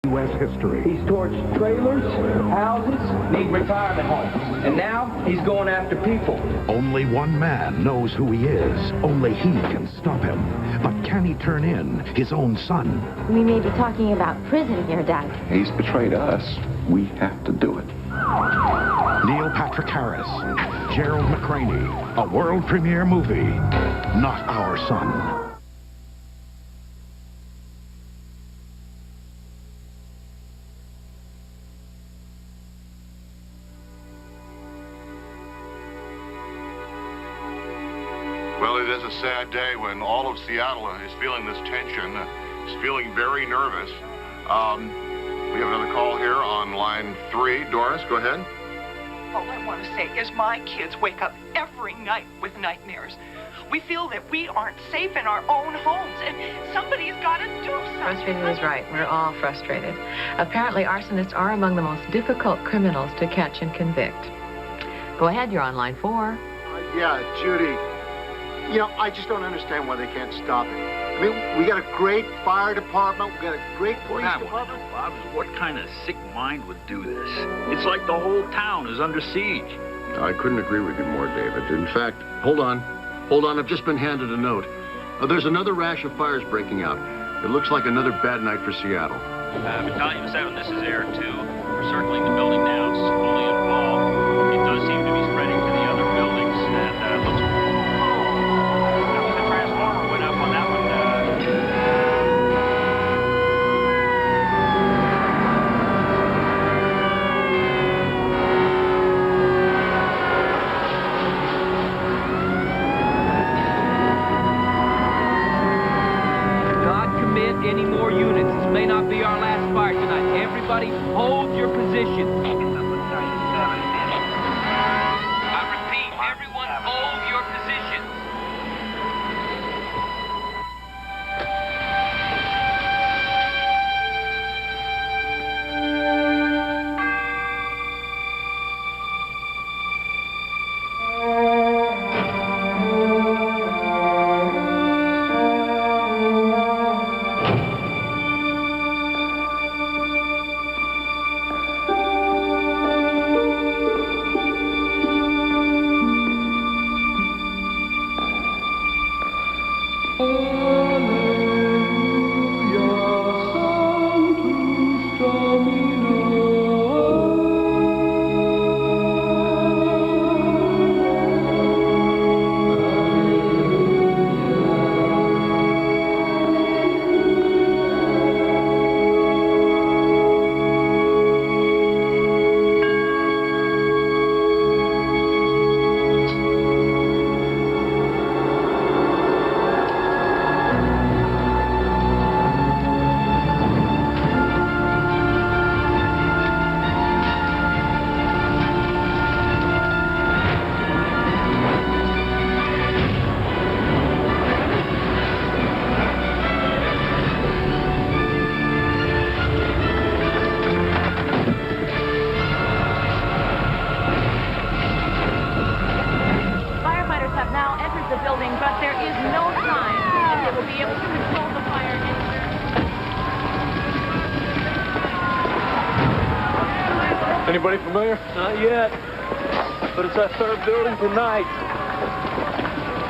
U.S. history. He's torched trailers, houses, need retirement homes. And now he's going after people. Only one man knows who he is. Only he can stop him. But can he turn in his own son? We may be talking about prison here, Dad. He's betrayed us. We have to do it. Neil Patrick Harris, Gerald McCraney, a world premiere movie, Not Our Son. Well, it is a sad day when all of Seattle is feeling this tension, is feeling very nervous. We have another call here on line 3. Doris, go ahead. All I want to say is my kids wake up every night with nightmares. We feel that we aren't safe in our own homes, and somebody's got to do something. Frustrated is right. We're all frustrated. Apparently, arsonists are among the most difficult criminals to catch and convict. Go ahead, you're on line 4. Yeah, Judy. You know, I just don't understand why they can't stop it. I mean, we got a great fire department, we got a great police department. Bob, is what kind of sick mind would do this? It's like the whole town is under siege. I couldn't agree with you more, David. In fact, hold on. I've just been handed a note. There's another rash of fires breaking out. It looks like another bad night for Seattle. Battalion 7, this is Air 2. We're circling the building now. It's fully involved. It does seem to be spreading to the other buildings, and looks... That was a transformer went up on that one. Any more units. This may not be our last fire tonight. Everybody, hold your position. I repeat, everyone, hold your positions. Anybody familiar? Not yet. But it's our 3rd building tonight.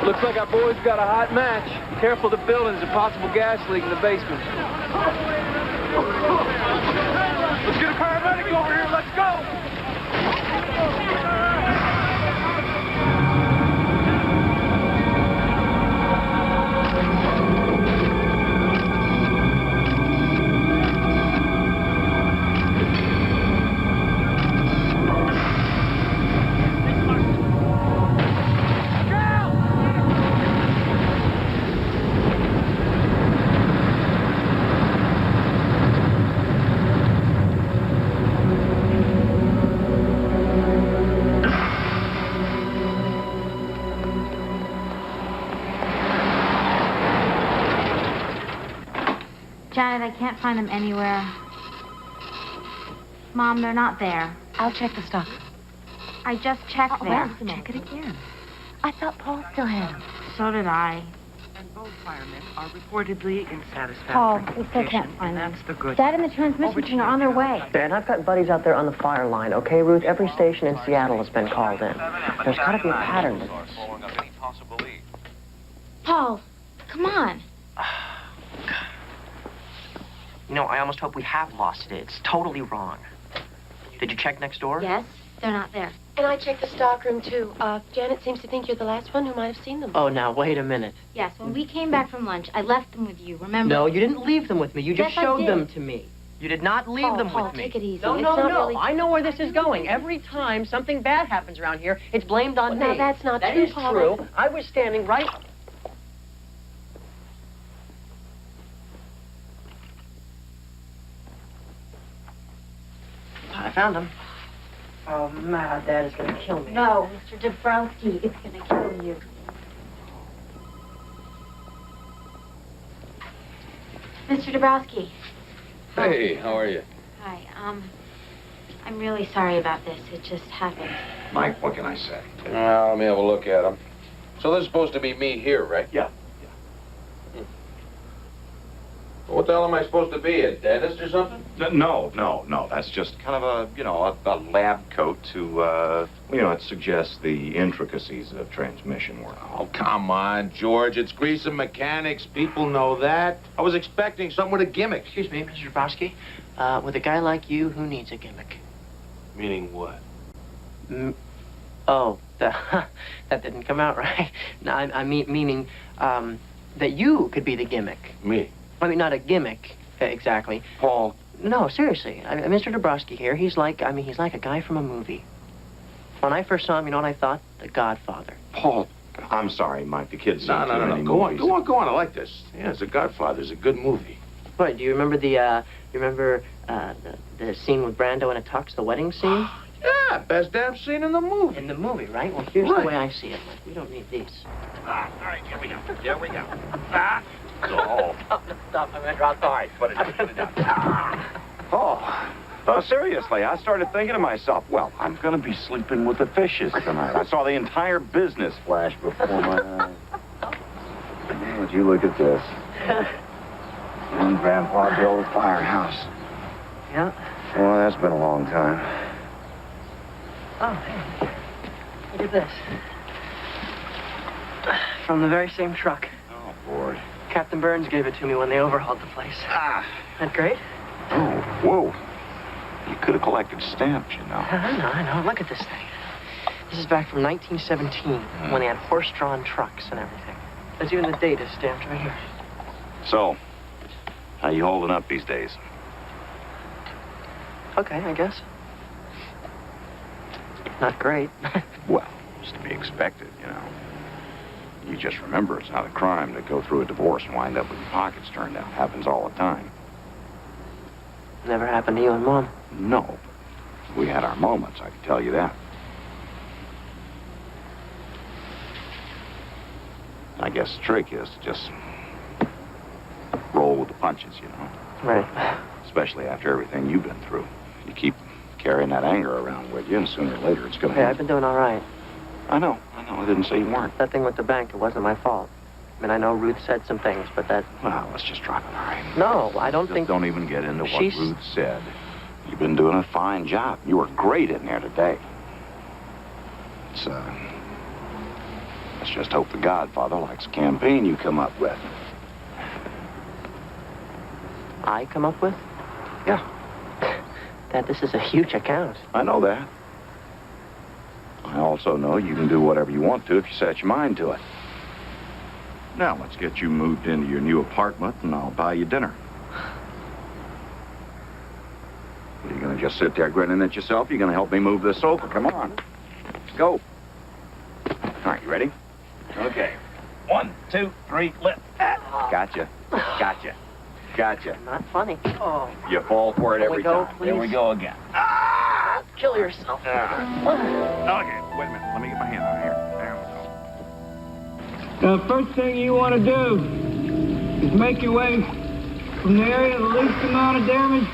Looks like our boys got a hot match. Careful the buildings, a possible gas leak in the basement. Let's get a paramedic over here. Let's go. Janet, I can't find them anywhere. Mom, they're not there. I'll check the stock. I just checked there. Well, check it again. I thought Paul still had them. So did I. Both firemen are reportedly in satisfactory Paul, we still condition, can't find and them. that's the good Dad and the news. transmission Over to team are you, on their Joe. way. Dan, I've got buddies out there on the fire line, okay, Ruth? Every station in Seattle has been called in. There's got to be a pattern to this. Paul, come on. You know, I almost hope we have lost it. It's totally wrong. Did you check next door? Yes, they're not there. And I checked the stockroom, too. Janet seems to think you're the last one who might have seen them. Oh, now, wait a minute. Yes, when we came back from lunch, I left them with you, remember? No, you didn't leave them with me. You just Yes, I showed did. them to me. You did not leave them Paul, with me. take it easy. No, It's no, not no. really- I know where this is going. Every time something bad happens around here, it's blamed on me. Now, that's not That true, is Paul. true. I was standing right... I found them. Oh, my Dad is going to kill me. No, Mr. Dabrowski, it's going to kill you. Mr. Dabrowski. Hey, how are you? Hi, I'm really sorry about this. It just happened. Mike, what can I say? Let me have a look at them. So this is supposed to be me here, right? Yeah. What the hell am I supposed to be, a dentist or something? No. That's just kind of a lab coat to, it suggests the intricacies of transmission work. Oh, come on, George. It's grease and mechanics. People know that. I was expecting someone with a gimmick. Excuse me, Mr. Dabrowski. With a guy like you, who needs a gimmick? Meaning what? That didn't come out right. No, I mean, meaning that you could be the gimmick. Me? I mean, not a gimmick, exactly. Paul. No, seriously. Mr. Dabrowski here, he's like a guy from a movie. When I first saw him, you know what I thought? The Godfather. Paul. I'm sorry, Mike. The kids No. Go on. I like this. Yeah, it's a Godfather. It's a good movie. What, do you remember the scene with Brando in a tux, the wedding scene? Yeah, best damn scene in the movie. In the movie, right? Well, here's the way I see it. We don't need these. All right, here we go. Oh. Stop. I'm going to drop the heart. Put it down. Oh, seriously, I started thinking to myself, well, I'm going to be sleeping with the fishes tonight. I saw the entire business flash before my eyes. Would you look at this? And Grandpa built a firehouse. Yeah? Well, that's been a long time. Oh, hey. Look at this. From the very same truck. Oh, Lord. Captain Burns gave it to me when they overhauled the place. That great? Oh, whoa. You could have collected stamps, you know. I know. Look at this thing. This is back from 1917, when they had horse-drawn trucks and everything. There's even the date is stamped right here. So, how you holding up these days? Okay, I guess. Not great. Well, it's to be expected, you know. You just remember it's not a crime to go through a divorce and wind up with your pockets turned out. Happens all the time. Never happened to you and Mom? No. We had our moments, I can tell you that. I guess the trick is to just roll with the punches, you know. Right. Especially after everything you've been through. You keep carrying that anger around with you, and sooner or later it's going to Hey, I've been doing all right. I know. I didn't say you weren't. That thing with the bank, it wasn't my fault. I mean, I know Ruth said some things, but that... Well, let's just drop it, all right? No, I don't think... Don't even get into what Ruth said. You've been doing a fine job. You were great in there today. Let's just hope the Godfather likes the campaign you come up with. I come up with? Yeah. Dad, this is a huge account. I know that. I also know you can do whatever you want to if you set your mind to it. Now, let's get you moved into your new apartment, and I'll buy you dinner. Are you going to just sit there grinning at yourself? You're going to help me move this sofa? Come on. Let's go. All right, you ready? Okay. 1, 2, 3, lift. Gotcha. Not funny. Oh. You fall for it every time. Please? Here we go again. Kill yourself. Okay, wait a minute. Let me get my hand on here. There we go. The first thing you want to do is make your way from the area of the least amount of damage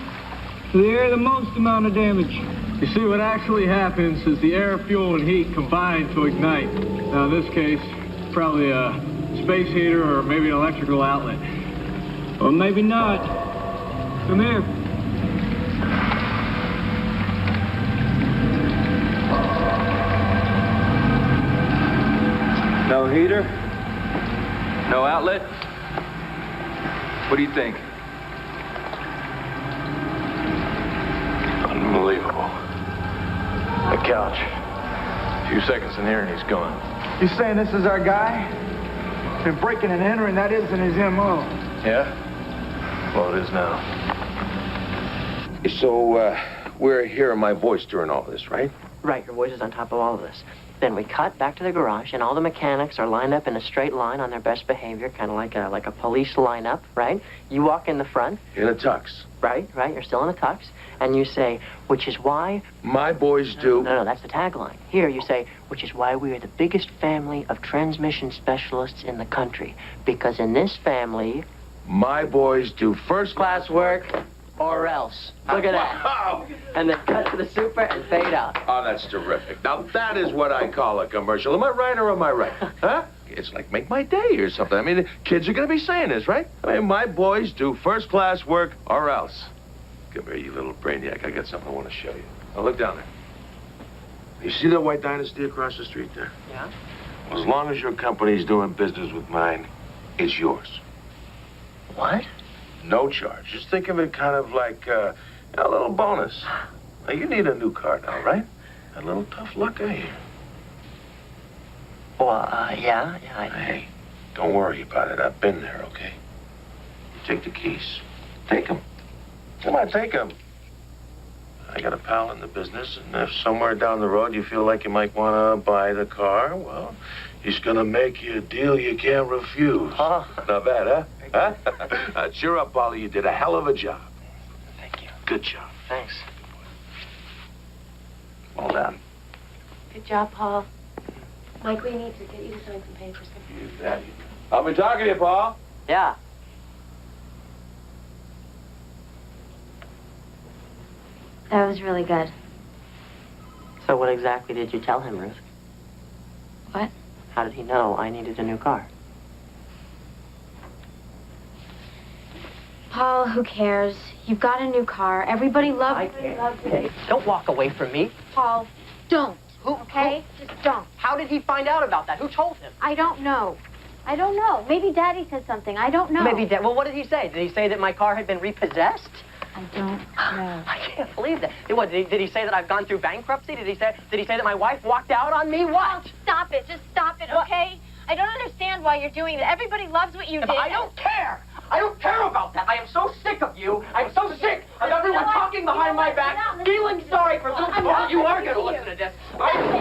to the area of the most amount of damage. You see, what actually happens is the air, fuel, and heat combine to ignite. Now, in this case, probably a space heater or maybe an electrical outlet. Or maybe not. Come here. No heater? No outlet? What do you think? Unbelievable. The couch. A few seconds in here and he's gone. You saying this is our guy? Been breaking and entering, that isn't his M.O. Yeah? Well, it is now. So, we're hearing my voice during all this, right? Right, your voice is on top of all of this. Then we cut back to the garage, and all the mechanics are lined up in a straight line on their best behavior, kind of like a police lineup, right? You walk in the front. In a tux. Right, you're still in a tux. And you say, which is why... My boys do... No, that's the tagline. Here you say, which is why we are the biggest family of transmission specialists in the country. Because in this family... My boys do first-class work... Or else. Look at that. Wow. And then cut to the super and fade out. Oh, that's terrific. Now, that is what I call a commercial. Am I right or am I right? Huh? It's like make my day or something. I mean, the kids are going to be saying this, right? I mean, my boys do first-class work or else. Come here, you little brainiac. I got something I want to show you. Now, look down there. You see that White Dynasty across the street there? Yeah. As long as your company's doing business with mine, it's yours. What? No charge. Just think of it kind of like a little bonus. Now, you need a new car now, right? A little tough luck, eh? Well, yeah. Hey, don't worry about it. I've been there, okay? You take the keys. Take them. Come on, take them. I got a pal in the business, and if somewhere down the road you feel like you might want to buy the car, well, he's going to make you a deal you can't refuse. Oh. Not bad, huh? Cheer up, Polly. You did a hell of a job. Thank you. Good job. Thanks. Well done. Good job, Paul. Mike, we need to get you to sign some papers. You bet. I'll be talking to you, Paul. Yeah. That was really good. So what exactly did you tell him, Ruth? What? How did he know I needed a new car? Paul, who cares? You've got a new car. Everybody loves Hey, don't walk away from me. Paul, don't. Okay? Just don't. How did he find out about that? Who told him? I don't know. Maybe Daddy said something. I don't know. Well, what did he say? Did he say that my car had been repossessed? I don't know. I can't believe that. What, did he say that I've gone through bankruptcy? Did he say that my wife walked out on me? What? Oh, stop it. Just stop it, okay? I don't understand why you're doing it. Everybody loves what you did. I don't care. I don't care about that. I am so sick of you. I'm so sick of everyone talking behind my back, feeling sorry for little Paul. You are going to listen to this.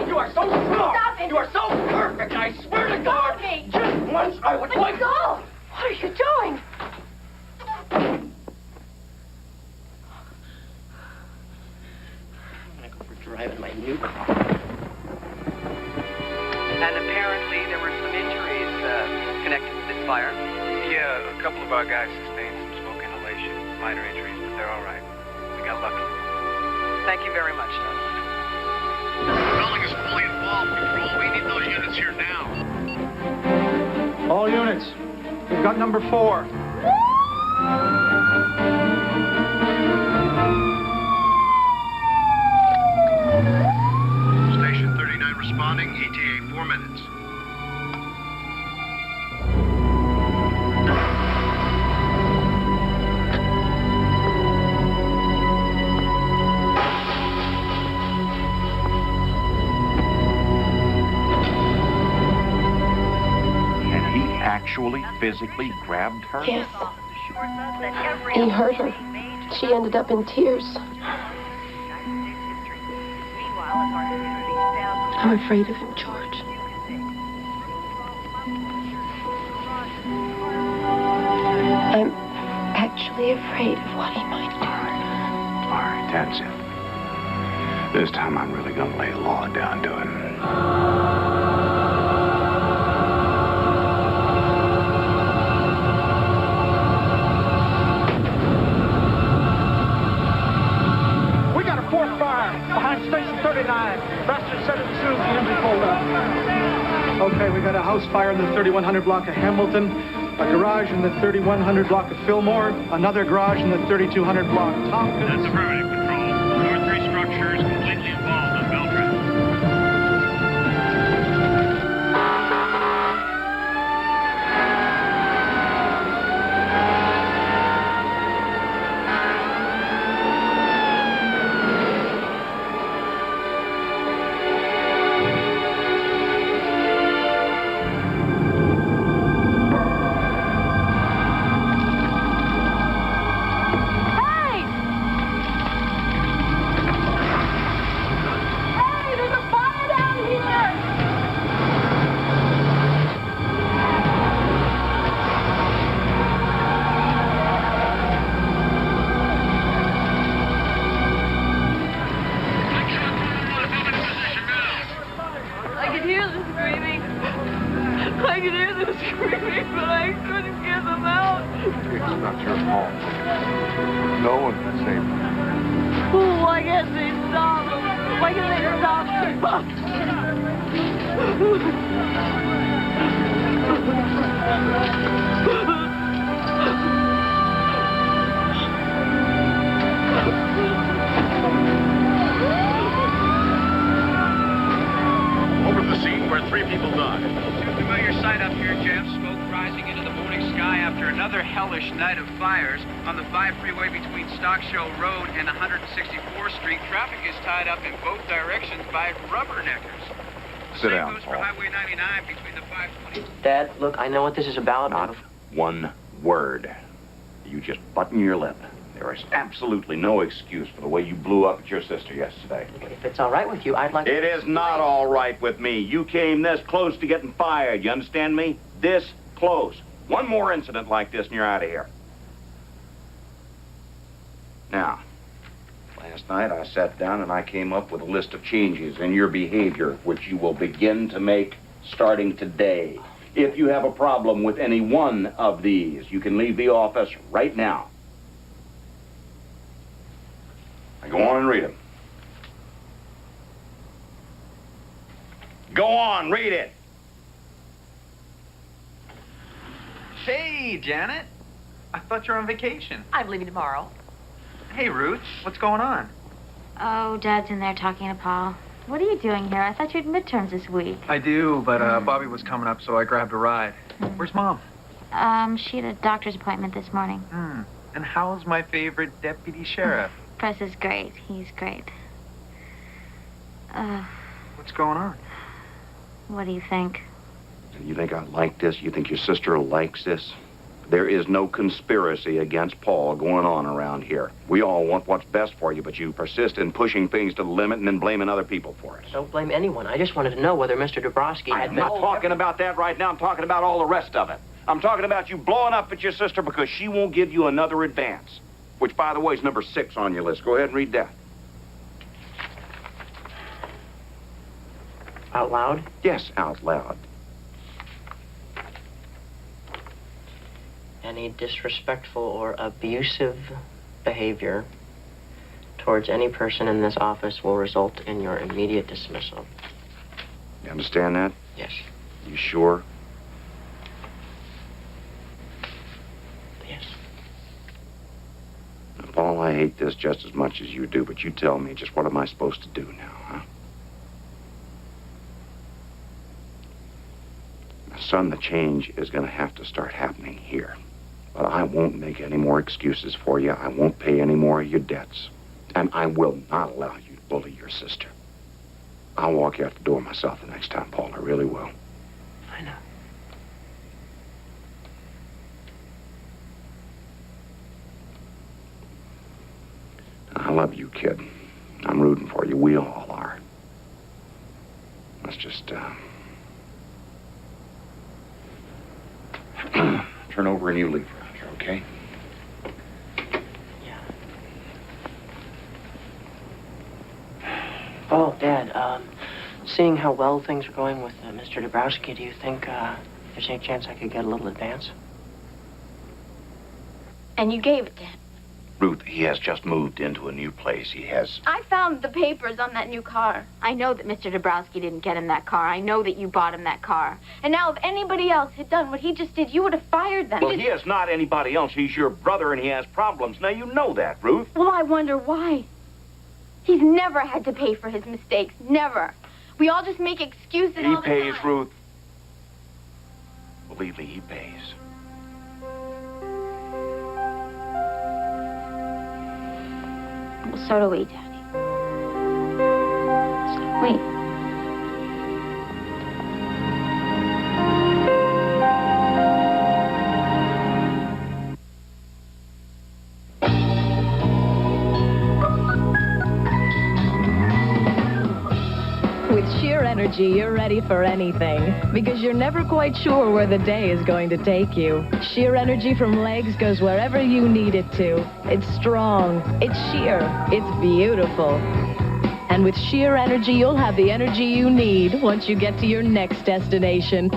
You are so smart. Stop it. You are so perfect. I swear to God, just once I would like... Go! What are you doing? I'm going to go for driving my new car. And apparently there were some injuries connected with this fire. Yeah, a couple of our guys sustained some smoke inhalation. Minor injuries, but they're all right. We got lucky. Thank you very much, gentlemen. The building is fully involved, Patrol. We need those units here now. All units, we've got number 4. Station 39 responding. ETA 4 minutes. Actually, physically grabbed her? Yes. He hurt her. She ended up in tears. I'm afraid of him, George. I'm actually afraid of what he might do. All right, that's it. This time I'm really gonna lay the law down to him. Behind Station 39. Master said it as soon as the engine pulled up. Okay, we got a house fire in the 3100 block of Hamilton, a garage in the 3100 block of Fillmore, another garage in the 3200 block of Tompkins. That's affirmative, Control. There are 3 structures completely involved on Beltran. Sit down, Paul. Dad, look, I know what this is about. Not one word. You just button your lip. There is absolutely no excuse for the way you blew up at your sister yesterday. If it's all right with you, I'd like... It is not all right with me. You came this close to getting fired. You understand me? This close. One more incident like this and you're out of here. Now, last night I sat down and I came up with a list of changes in your behavior, which you will begin to make starting today. If you have a problem with any one of these, you can leave the office right now. Now go on and read them. Go on, read it. Hey, Janet. I thought you were on vacation. I'm leaving tomorrow. Hey, Ruth. What's going on? Oh, Dad's in there talking to Paul. What are you doing here? I thought you had midterms this week. I do, but Bobby was coming up, so I grabbed a ride. Where's Mom? She had a doctor's appointment this morning. And how's my favorite deputy sheriff? Press is great. He's great. What's going on? What do you think? You think I like this? You think your sister likes this? There is no conspiracy against Paul going on around here. We all want what's best for you, but you persist in pushing things to the limit and then blaming other people for it. Don't blame anyone. I just wanted to know whether Mr. Dabrowski had... I'm not talking about that right now. I'm talking about all the rest of it. I'm talking about you blowing up at your sister because she won't give you another advance, which, by the way, is number 6 on your list. Go ahead and read that. Out loud? Yes, out loud. Any disrespectful or abusive behavior towards any person in this office will result in your immediate dismissal. You understand that? Yes. You sure? Yes. Now, Paul, I hate this just as much as you do, but you tell me, just what am I supposed to do now, huh? Now, son, the change is going to have to start happening here. But I won't make any more excuses for you. I won't pay any more of your debts. And I will not allow you to bully your sister. I'll walk you out the door myself the next time, Paul. I really will. I know. I love you, kid. I'm rooting for you. We all are. Let's just, turn over and you leave around here, okay? Yeah. Oh, Dad, seeing how well things are going with Mr. Dabrowski, do you think there's any chance I could get a little advance? And you gave it to him. Ruth, he has just moved into a new place. He has... I found the papers on that new car. I know that Mr. Dabrowski didn't get him that car. I know that you bought him that car. And now if anybody else had done what he just did, you would have fired them. Well, he is not anybody else. He's your brother, and he has problems. Now, you know that, Ruth. Well, I wonder why. He's never had to pay for his mistakes. Never. We all just make excuses all the time. He pays, Ruth. Believe me, he pays. Well, so do we, Daddy. So do we. With Sheer Energy, you're ready for anything because you're never quite sure where the day is going to take you. Sheer Energy from Legs goes wherever you need it to. It's strong, it's sheer, it's beautiful. And with Sheer Energy, you'll have the energy you need once you get to your next destination.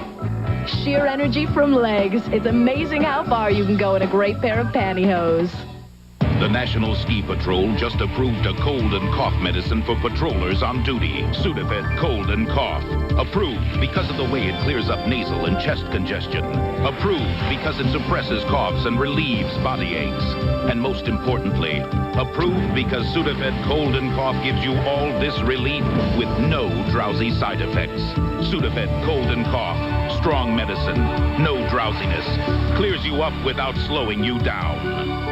Sheer Energy from Legs. It's amazing how far you can go in a great pair of pantyhose. The National Ski Patrol just approved a cold and cough medicine for patrollers on duty. Sudafed Cold and Cough. Approved because of the way it clears up nasal and chest congestion. Approved because it suppresses coughs and relieves body aches. And most importantly, approved because Sudafed Cold and Cough gives you all this relief with no drowsy side effects. Sudafed Cold and Cough. Strong medicine. No drowsiness. Clears you up without slowing you down.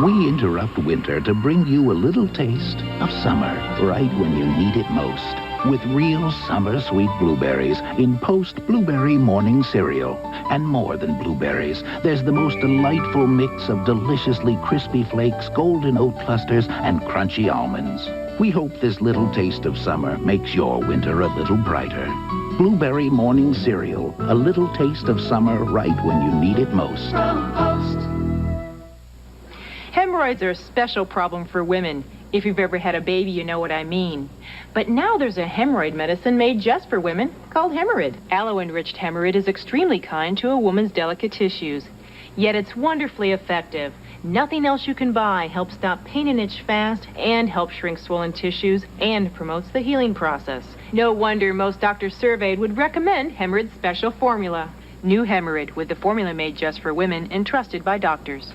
We interrupt winter to bring you a little taste of summer right when you need it most. With real summer sweet blueberries in Post Blueberry Morning Cereal. And more than blueberries, there's the most delightful mix of deliciously crispy flakes, golden oat clusters, and crunchy almonds. We hope this little taste of summer makes your winter a little brighter. Blueberry Morning Cereal, a little taste of summer right when you need it most. From Post. Hemorrhoids are a special problem for women. If you've ever had a baby, you know what I mean. But now there's a hemorrhoid medicine made just for women called Hemorid. Aloe-enriched Hemorid is extremely kind to a woman's delicate tissues. Yet it's wonderfully effective. Nothing else you can buy helps stop pain and itch fast and helps shrink swollen tissues and promotes the healing process. No wonder most doctors surveyed would recommend Hemorid's special formula. New Hemorid with the formula made just for women and trusted by doctors.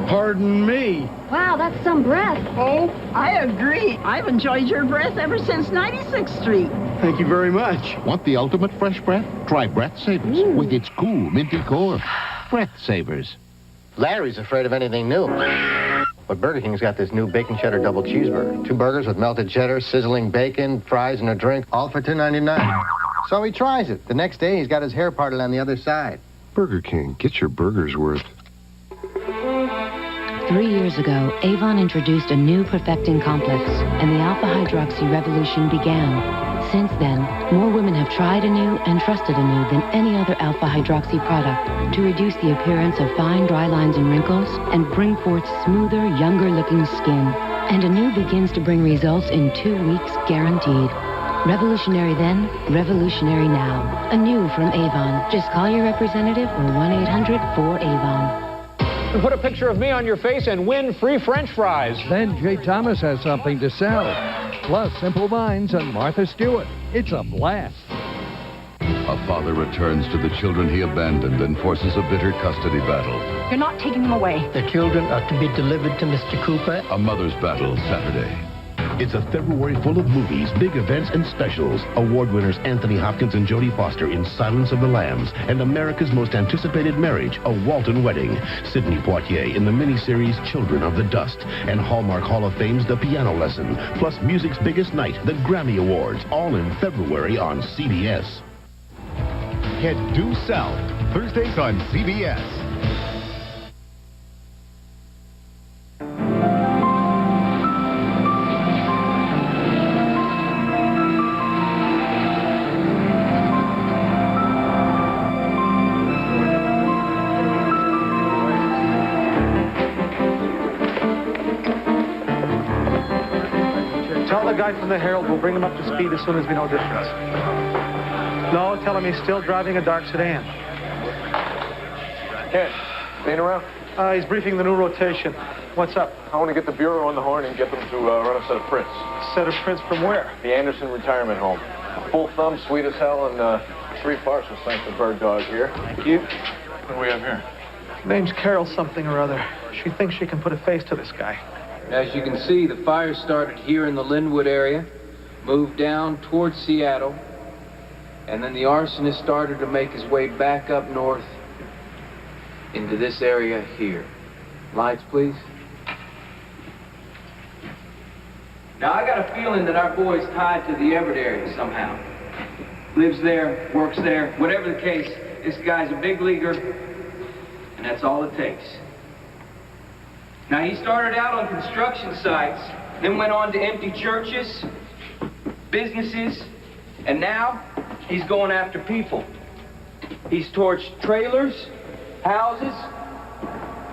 Pardon me. Wow, that's some breath. Oh, I agree. I've enjoyed your breath ever since 96th Street. Thank you very much. Want the ultimate fresh breath? Try Breath Savers with its cool, minty core. Breath Savers. Larry's afraid of anything new. But Burger King's got this new bacon cheddar double cheeseburger. 2 burgers with melted cheddar, sizzling bacon, fries, and a drink, all for $2.99. So he tries it. The next day, he's got his hair parted on the other side. Burger King, get your burger's worth. 3 years ago, Avon introduced a new perfecting complex, and the alpha-hydroxy revolution began. Since then, more women have tried anew and trusted anew than any other alpha-hydroxy product to reduce the appearance of fine, dry lines and wrinkles and bring forth smoother, younger-looking skin. And anew begins to bring results in 2 weeks guaranteed. Revolutionary then, revolutionary now. Anew from Avon. Just call your representative or 1-800-4AVON. Put a picture of me on your face and win free French fries. Then Jay Thomas has something to sell. Plus Simple Minds and Martha Stewart. It's a blast. A father returns to the children he abandoned and forces a bitter custody battle. You're not taking them away. The children are to be delivered to Mr. Cooper. A mother's battle Saturday. It's a February full of movies, big events, and specials. Award winners Anthony Hopkins and Jodie Foster in Silence of the Lambs, and America's most anticipated marriage, A Walton Wedding. Sidney Poitier in the miniseries Children of the Dust, and Hallmark Hall of Fame's The Piano Lesson, plus music's biggest night, the Grammy Awards, all in February on CBS. Head due south, Thursdays on CBS. Guy from the Herald will bring him up to speed as soon as we know difference. No, tell him he's still driving a dark sedan. Ken, ain't around? He's briefing the new rotation. What's up? I want to get the Bureau on the horn and get them to run a set of prints. Set of prints from where? The Anderson Retirement Home. Full thumb, sweet as hell, and 3 parcels, thanks to Bird Dog here. Thank you. What do we have here? Name's Carol something or other. She thinks she can put a face to this guy. As you can see, the fire started here in the Linwood area, moved down towards Seattle, and then the arsonist started to make his way back up north into this area here. Lights, please. Now, I got a feeling that our boy's tied to the Everett area somehow. Lives there, works there, whatever the case, this guy's a big leaguer, and that's all it takes. Now, he started out on construction sites, then went on to empty churches, businesses, and now he's going after people. He's torched trailers, houses,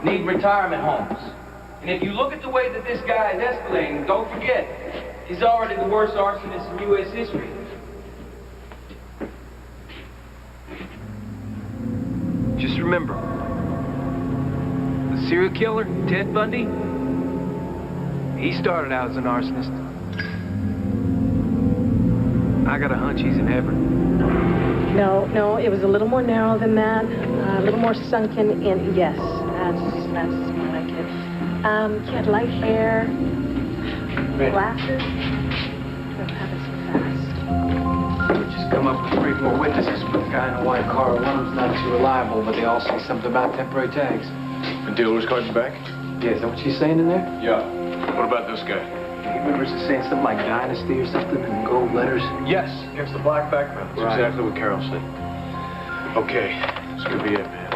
need retirement homes. And if you look at the way that this guy is escalating, don't forget, he's already the worst arsonist in U.S. history. Just remember, the serial killer, Ted Bundy, he started out as an arsonist. I got a hunch he's in Everett. No, it was a little more narrow than that, a little more sunken in. Yes, that's what I get. He had light hair, glasses. Don't have it so fast. We just come up with 3 more witnesses, but the guy in the white car alune's not too reliable, but they all say something about temporary tags. The dealer's card back? Yeah, is that what she's saying in there? Yeah. What about this guy? He remembers her saying something like Dynasty or something in gold letters. Yes, against the black background. That's Right. exactly what Carol said. Okay, this could be it, man.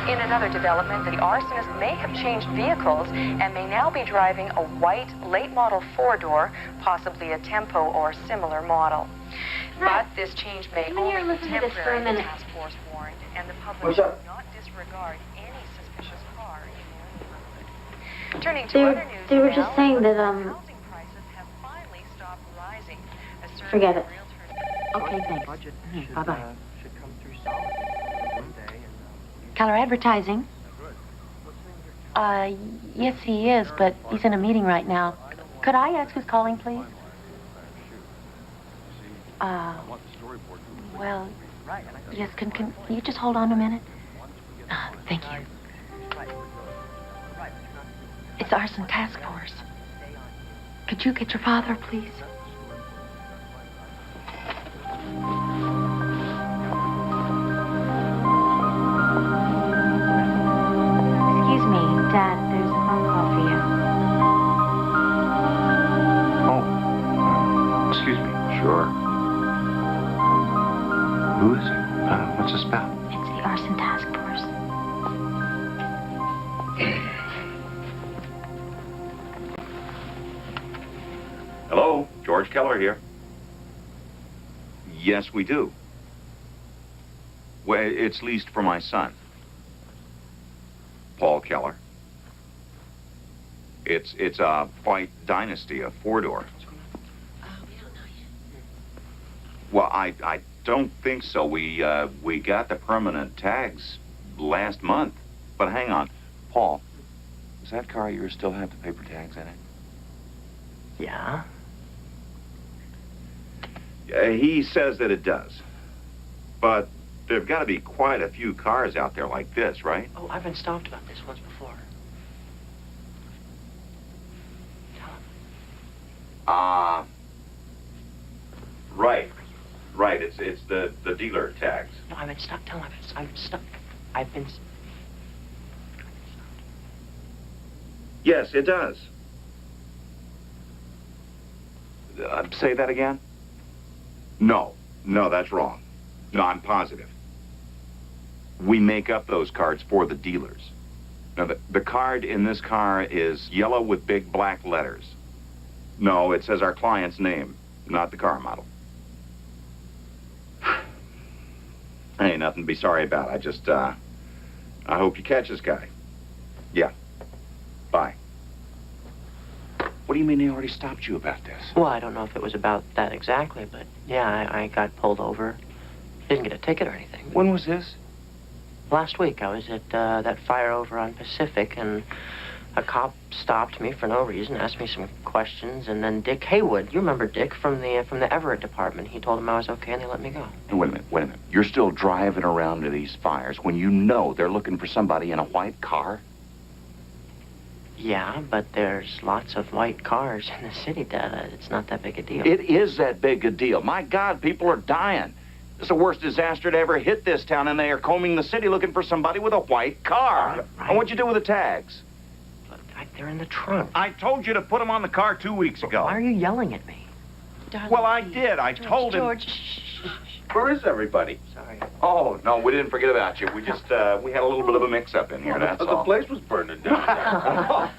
In another development, the arsonist may have changed vehicles and may now be driving a white, late-model 4-door, possibly a Tempo or similar model. But this change may Come in here and only be listen to this for a temporary, the minute. task force warned, and the public What's should up? not disregard any suspicious car in their neighborhood. Turning to They other were, news they were now, just saying that, housing prices have finally stopped rising. A survey forget of it. realtors- Okay, thanks. Bye-bye. Keller Advertising? Yes, he is, but he's in a meeting right now. Could I ask who's calling, please? Well, yes, can you just hold on a minute? Thank you. It's Arson Task Force. Could you get your father, please? Excuse me, Dad, there's a phone call for you. Oh, excuse me. Sure. Who is it? What's this about? It's the Arson Task Force. Hello, George Keller here. Yes, we do. Well, it's leased for my son, Paul Keller. It's a white Dynasty, a 4-door. Well, I don't think so. We got the permanent tags last month. But hang on, Paul. Does that car of yours still have the paper tags in it? Yeah? He says that it does. But there've got to be quite a few cars out there like this, right? Oh, I've been stopped about this once before. Right. Right, it's the dealer tags. No, I've been stopped. Tell him I've been stopped. I've been... Yes, it does. Say that again? No, that's wrong. No, I'm positive. We make up those cards for the dealers. Now, the card in this car is yellow with big black letters. No, it says our client's name, not the car model. Ain't nothing to be sorry about. I just, I hope you catch this guy. Yeah. Bye. What do you mean they already stopped you about this? Well, I don't know if it was about that exactly, but yeah, I got pulled over. Didn't get a ticket or anything. When was this? Last week, I was at that fire over on Pacific, and a cop stopped me for no reason, asked me some questions, and then Dick Haywood, you remember Dick from the Everett department, he told him I was okay, and they let me go. Wait a minute. You're still driving around to these fires when you know they're looking for somebody in a white car? Yeah, but there's lots of white cars in the city, Dad. It's not that big a deal. It is that big a deal. My God, people are dying. It's the worst disaster to ever hit this town, and they are combing the city looking for somebody with a white car. Right. And what'd you do with the tags? They're in the trunk. I told you to put them on the car 2 weeks ago. Why are you yelling at me? Well, I did. I told him. George, shh. Where is everybody? Sorry. Oh, no, we didn't forget about you. We just, we had a little bit of a mix-up in here, that's all. The place was burning down.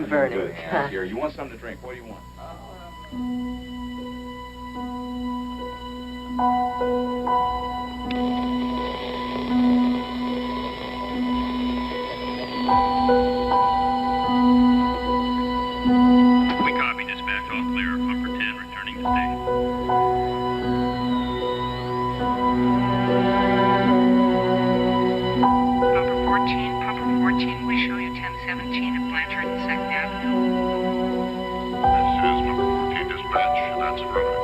Burning. Good. Here, you want something to drink? What do you want? We copy dispatch, all clear. Pumper 10 returning to station. Pumper 14, we show you 1017 at Blanchard and 2nd Avenue. This is number 14 dispatch. That's affirmative.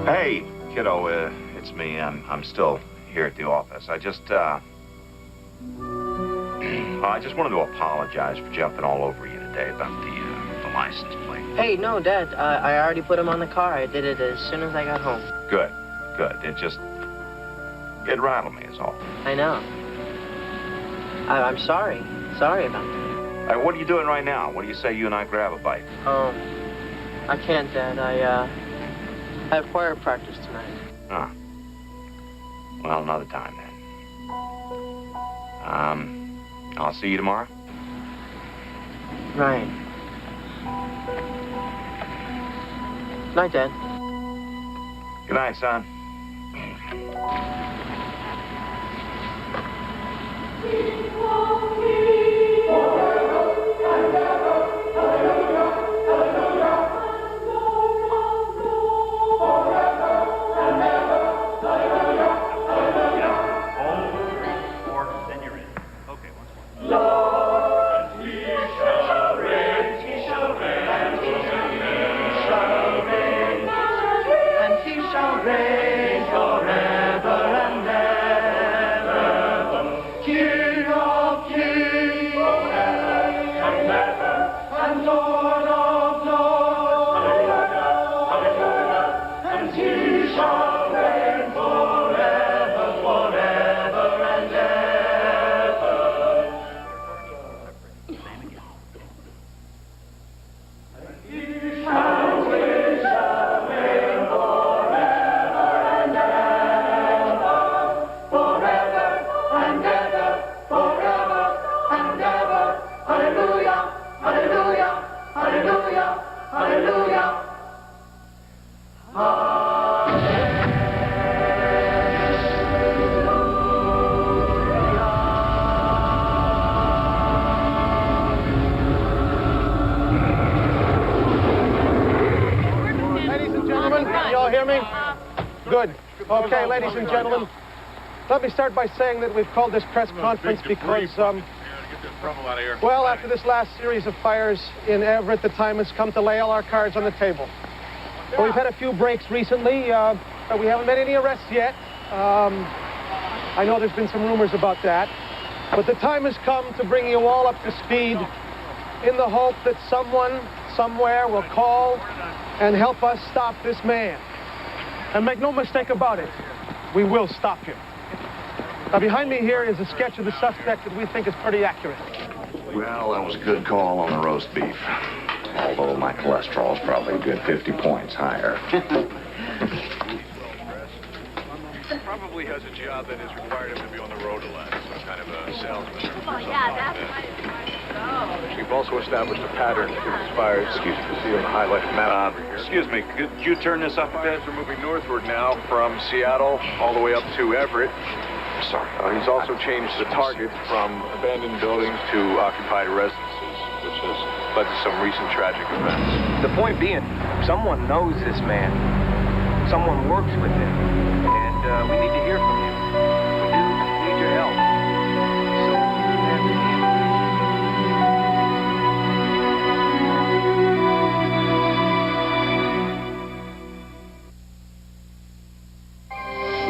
Hey, kiddo, it's me. I'm still here at the office. I just wanted to apologize for jumping all over you today about the license plate. Hey, no, Dad. I already put him on the car. I did it as soon as I got home. Good. It rattled me is all. I know. I'm sorry. Sorry about that. Hey, what are you doing right now? What do you say you and I grab a bite? Oh, I can't, Dad. I have choir practice tonight. Ah. Well, another time then. I'll see you tomorrow. Right. Night, Dad. Good night, son. Good. Okay, ladies and gentlemen, let me start by saying that we've called this press conference because, well, after this last series of fires in Everett, the time has come to lay all our cards on the table. Well, we've had a few breaks recently, but we haven't made any arrests yet. I know there's been some rumors about that. But the time has come to bring you all up to speed in the hope that someone, somewhere, will call and help us stop this man. And make no mistake about it, we will stop him. Now, behind me here is a sketch of the suspect that we think is pretty accurate. Well, that was a good call on the roast beef. Although my cholesterol's probably a good 50 points higher. Probably has a job that has required him to be on the road a lot. Some kind of a salesman or something yeah, like that's that. why it's hard to go. She We've also established a pattern to these fires. Excuse me. You see on the highlighted map over here. Excuse me, could you turn this up a bit? Fires are moving northward now from Seattle all the way up to Everett. Sorry. He's also changed the target from abandoned buildings to occupied residences, which has led to some recent tragic events. The point being, someone knows this man. Someone works with him. And we need to hear from you. We do need your help. So, have the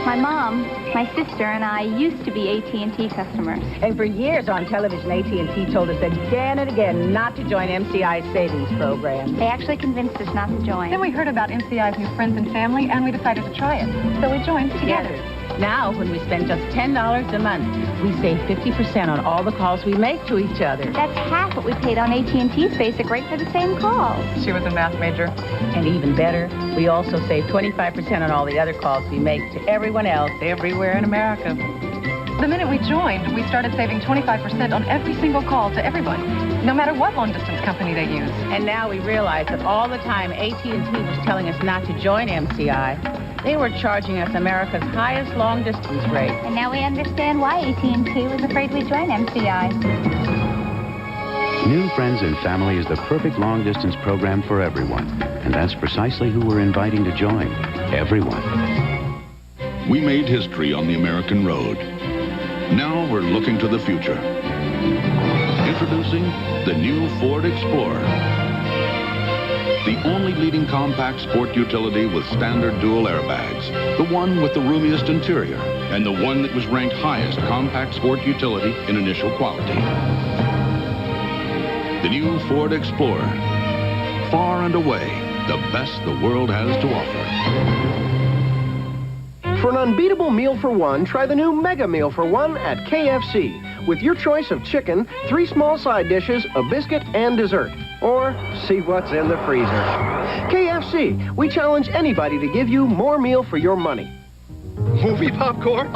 My mom, my sister, and I used to be AT&T customers. And for years on television, AT&T told us again and again not to join MCI's savings program. They actually convinced us not to join. Then we heard about MCI's new friends and family, and we decided to try it. So we joined together. Now, when we spend just $10 a month, we save 50% on all the calls we make to each other. That's half what we paid on AT&T's basic rate for the same calls. She was a math major. And even better, we also save 25% on all the other calls we make to everyone else everywhere in America. The minute we joined, we started saving 25% on every single call to everyone, no matter what long-distance company they use. And now we realize that all the time AT&T was telling us not to join MCI, they were charging us America's highest long-distance rate. And now we understand why AT&T was afraid we'd join MCI. New Friends and Family is the perfect long-distance program for everyone. And that's precisely who we're inviting to join. Everyone. We made history on the American road. Now we're looking to the future. Introducing the new Ford Explorer. The only leading compact sport utility with standard dual airbags. The one with the roomiest interior. And the one that was ranked highest compact sport utility in initial quality. The new Ford Explorer. Far and away, the best the world has to offer. For an unbeatable meal for one, try the new Mega Meal for One at KFC. With your choice of chicken, 3 small side dishes, a biscuit, and dessert. Or see what's in the freezer. KFC, we challenge anybody to give you more meal for your money. Movie popcorn?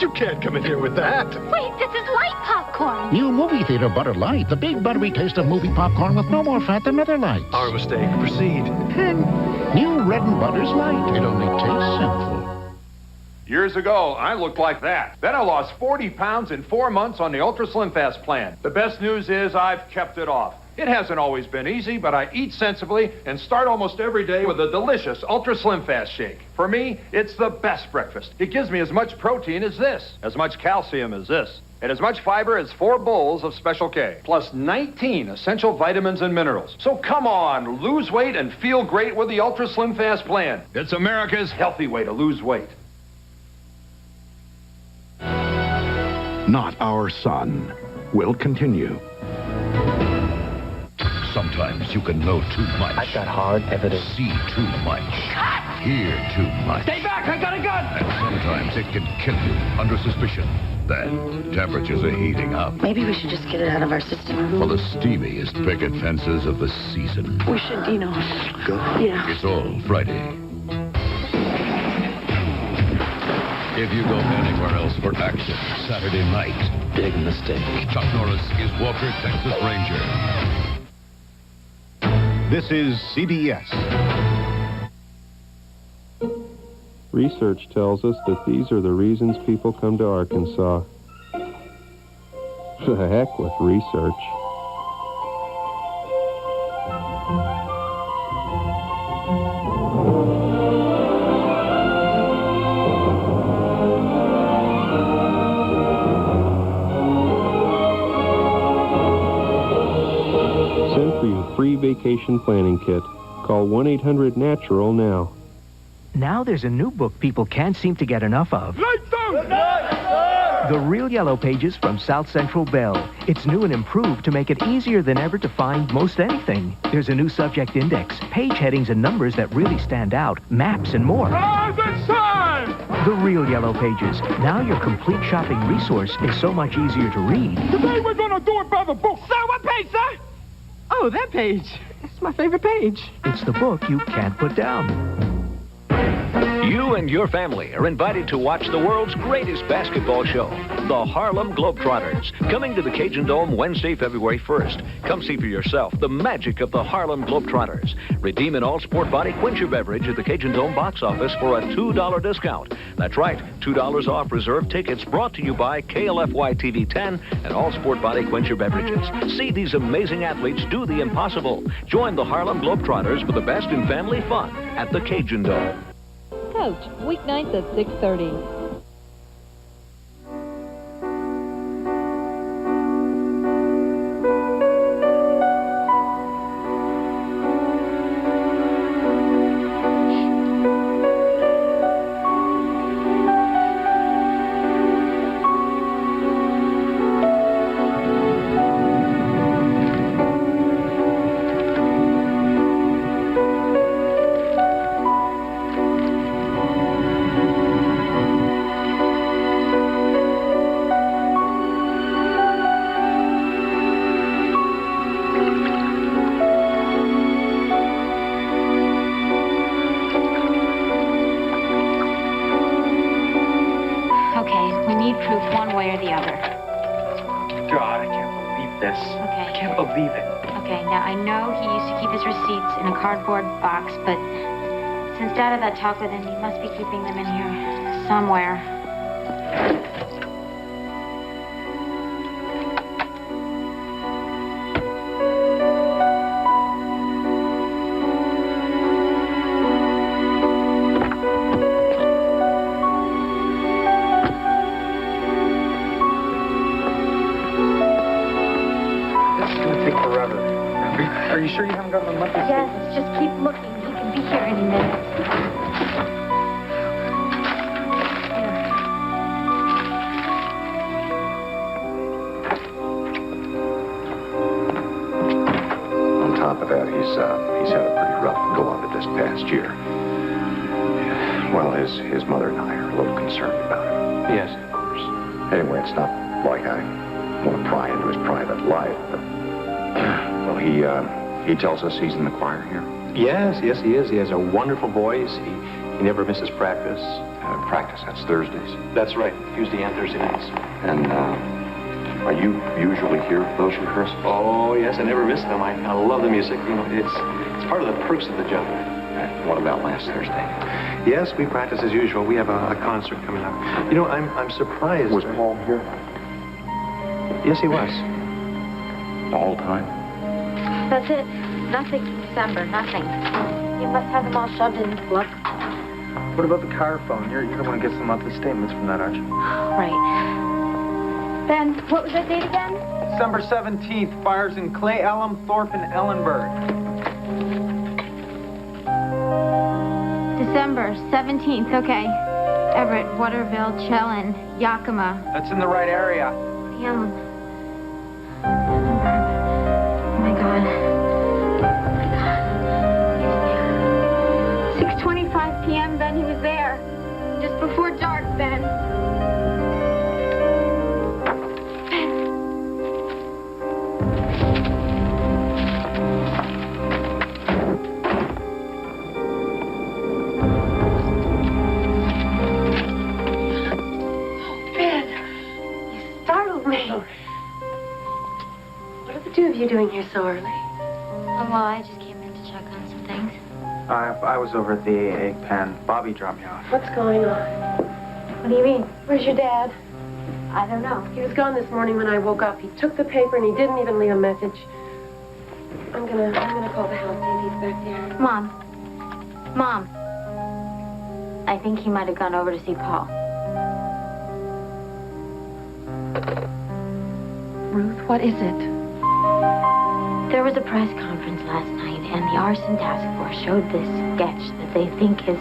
You can't come in here with that. Wait, this is light popcorn. New movie theater Butter Light. The big buttery taste of movie popcorn with no more fat than other lights. Our mistake. Proceed. New Red and Butter's Light. It only tastes sinful. Years ago, I looked like that. Then I lost 40 pounds in 4 months on the Ultra Slim Fast plan. The best news is I've kept it off. It hasn't always been easy, but I eat sensibly and start almost every day with a delicious Ultra Slim Fast shake. For me, it's the best breakfast. It gives me as much protein as this, as much calcium as this, and as much fiber as 4 bowls of Special K, plus 19 essential vitamins and minerals. So come on, lose weight and feel great with the Ultra Slim Fast plan. It's America's healthy way to lose weight. Not Our Son will continue. Sometimes you can know too much. I've got hard evidence. See too much. Cut! Hear too much. Stay back! I got a gun! And sometimes it can kill you under suspicion. Then temperatures are heating up. Maybe we should just get it out of our system. For the steamiest picket fences of the season. We should, Go. Yeah. It's all Friday. If you go anywhere else for action, Saturday night. Big mistake. Chuck Norris is Walker, Texas Ranger. This is CBS. Research tells us that these are the reasons people come to Arkansas. The heck with research. Send for your free vacation planning kit. Call 1-800-NATURAL now. Now there's a new book people can't seem to get enough of. The Real Yellow Pages from South Central Bell. It's new and improved to make it easier than ever to find most anything. There's a new subject index, page headings and numbers that really stand out, maps and more. The Real Yellow Pages. Now your complete shopping resource is so much easier to read. Today we're gonna do it by the book. Sir, what page, sir? Oh, that page. It's my favorite page. It's the book you can't put down. You and your family are invited to watch the world's greatest basketball show, the Harlem Globetrotters, coming to the Cajun Dome Wednesday, February 1st. Come see for yourself the magic of the Harlem Globetrotters. Redeem an all-sport body quencher beverage at the Cajun Dome box office for a $2 discount. That's right, $2 off reserved tickets brought to you by KLFY TV 10 and all sport body quencher beverages. See these amazing athletes do the impossible. Join the Harlem Globetrotters for the best in family fun at the Cajun Dome. Coach, weeknights at 6:30. But since Dad had that talk with him, he must be keeping them in here somewhere. This is going to take forever. Are you sure you haven't gotten the monthly Yes, just keep looking. He can be here any minute. On top of that, he's had a pretty rough go of it this past year. Well, his mother and I are a little concerned about him. Yes, of course. Anyway, it's not like I want to pry into his private life, but well, he tells us he's in the choir here. Yes, he is. He has a wonderful voice. He never misses practice. Practice, that's Thursdays. That's right, Tuesday and Thursday nights. And are you usually here for those rehearsals? Oh, yes, I never miss them. I love the music. You know, it's part of the perks of the job. What about last Thursday? Yes, we practice as usual. We have a concert coming up. You know, I'm surprised. Was Paul here? Yes, he was. The whole time? That's it. Nothing in December. Nothing. You must have them all shoved in his book. What about the car phone? You're the one who gets the monthly statements from that, aren't you? Right. Ben, what was that date again? December 17th. Fires in Clay, Elm, Thorpe, and Ellenburg. December 17th. Okay. Everett, Waterville, Chellin, Yakima. That's in the right area. Elm. Oh my God. 6:25 p.m. Ben, he was there. Just before dark, Ben. Ben, you startled me. What are the two of you doing here so early? Oh, well, I just came in to check on some things. I was over at the egg pen. Bobby dropped me off. What's going on? What do you mean? Where's your dad? I don't know. He was gone this morning when I woke up. He took the paper and he didn't even leave a message. I'm gonna call the house, see if he's back there. Mom. I think he might have gone over to see Paul. Ruth, what is it? There was a press conference last night, and the arson task force showed this sketch that they think is...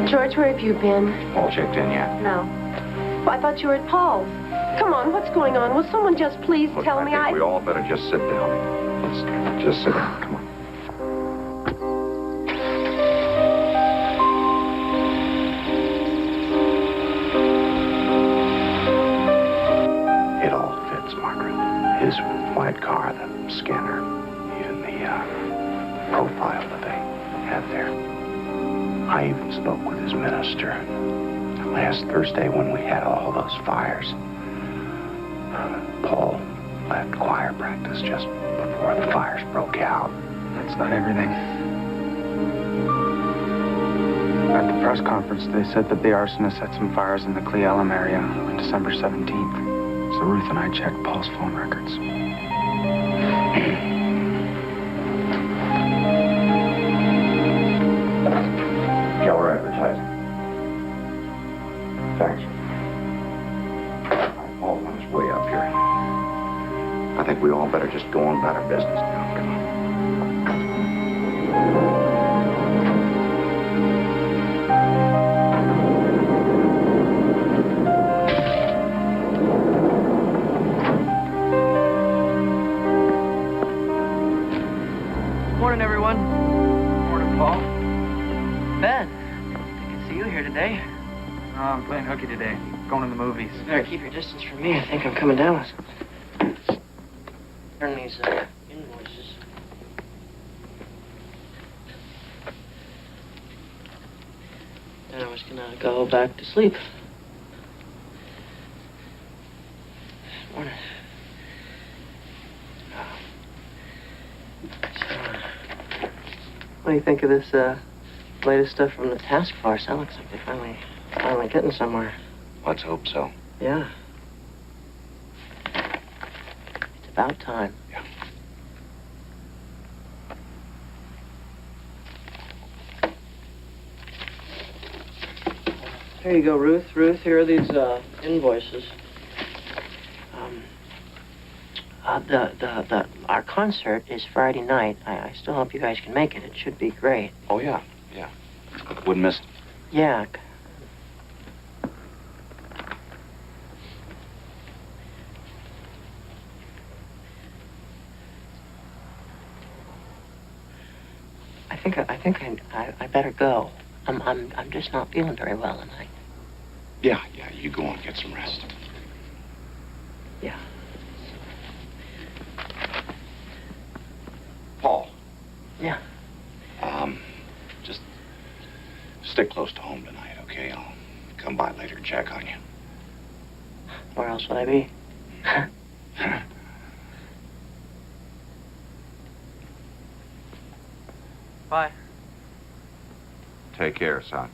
George, where have you been? All checked in yet? No. Well, I thought you were at Paul's. Come on, what's going on? Will someone just please tell me? I think we all better just sit down. Let's just sit down. Come on. It all fits, Margaret. His white car, the scanner, even the profile that they had there. I even spoke with his minister last Thursday when we had all those fires. Paul left choir practice just before the fires broke out. That's not everything. At the press conference, they said that the arsonist set some fires in the Cle Elum area on December 17th. So Ruth and I checked Paul's phone records. Yeah, we're advertising. Thanks. Paul's on his way up here. I think we all better just go on about our business now. Come on. Morning, everyone. Morning, Paul. Ben, I can see you here today. Oh, I'm playing hooky today. Going to the movies. Better keep your distance from me. I think I'm coming down with something. Turn these invoices. Then I was gonna go back to sleep. Morning. What do you think of this latest stuff from the task force? That looks like they're finally getting somewhere. Let's hope so. Yeah. It's about time. Yeah. Here you go, Ruth. Ruth, here are these invoices. Our concert is Friday night. I still hope you guys can make it. It should be great. Oh, yeah. Wouldn't miss it. Yeah. I think I better go. I'm just not feeling very well tonight. Yeah, you go and get some rest. Yeah. Paul. Yeah. Just stick close to home tonight, okay? I'll come by later and check on you. Where else would I be? Bye. Take care, son.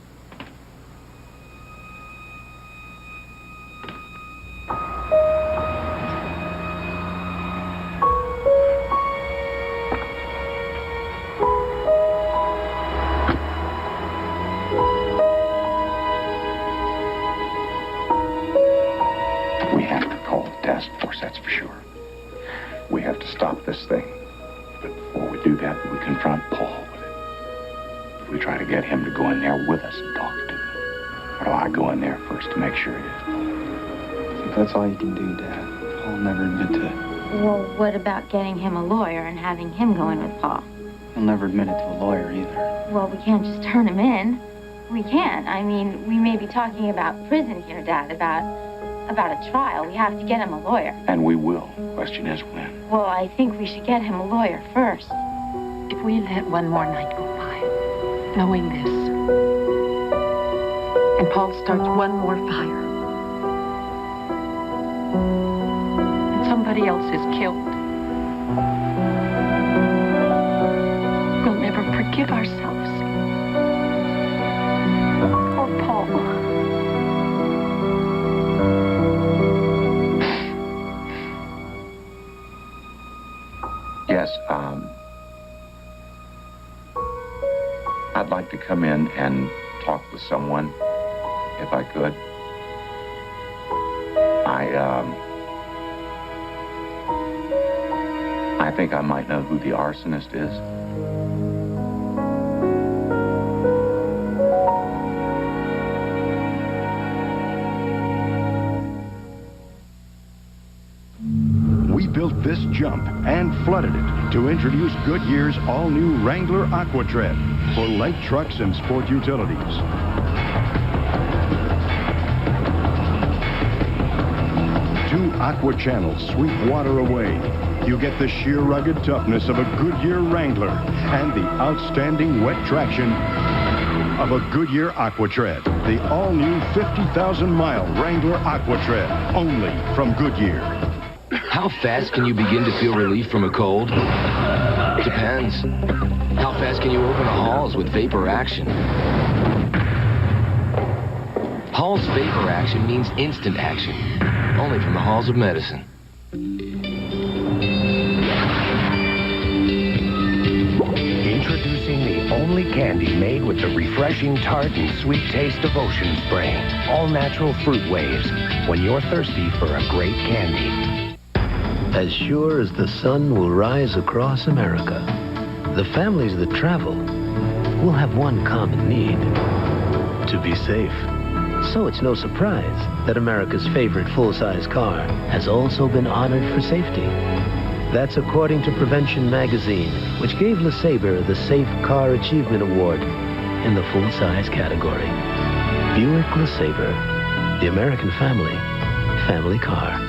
We have to call the task force, that's for sure. We have to stop this thing. But before we do that, we confront Paul with it. If we try to get him to go in there with us and talk to him, or do I go in there first to make sure it is? I think that's all you can do, Dad. Paul never admit to it. Well, what about getting him a lawyer and having him go in with Paul? He'll never admit it to a lawyer either. Well, we can't just turn him in. We can't. I mean, we may be talking about prison here, Dad, about a trial. We have to get him a lawyer. And we will. Question is when. Well, I think we should get him a lawyer first. If we let one more night go by, knowing this, and Paul starts one more fire, and somebody else is killed, we'll never forgive ourselves. Poor Paul. Yes, I'd like to come in and talk with someone, if I could. I think I might know who the arsonist is. We built this jump and flooded it to introduce Goodyear's all-new Wrangler AquaTread for light trucks and sport utilities. Two aqua channels sweep water away. You get the sheer rugged toughness of a Goodyear Wrangler and the outstanding wet traction of a Goodyear AquaTread. The all-new 50,000-mile Wrangler AquaTread, only from Goodyear. How fast can you begin to feel relief from a cold? Depends. How fast can you open a Halls with vapor action? Halls vapor action means instant action. Only from the halls of medicine. Introducing the only candy made with the refreshing tart and sweet taste of ocean spray. All natural fruit waves when you're thirsty for a great candy. As sure as the sun will rise across America, the families that travel will have one common need: to be safe. So it's no surprise that America's favorite full-size car has also been honored for safety. That's according to Prevention Magazine, which gave LeSabre the Safe Car Achievement Award in the full-size category. Buick LeSabre, the American family car.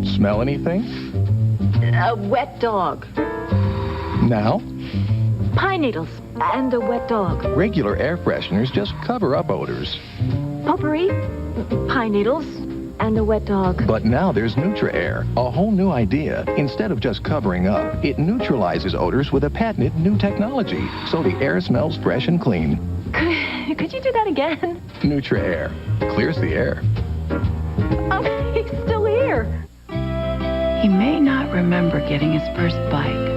Smell anything? A wet dog. Now? Pine needles and a wet dog. Regular air fresheners just cover up odors. Potpourri, pine needles, and a wet dog. But now there's Nutra-Air, a whole new idea. Instead of just covering up, it neutralizes odors with a patented new technology, so the air smells fresh and clean. Could you do that again? Nutra-Air clears the air. Oh, he's still here. He may not remember getting his first bike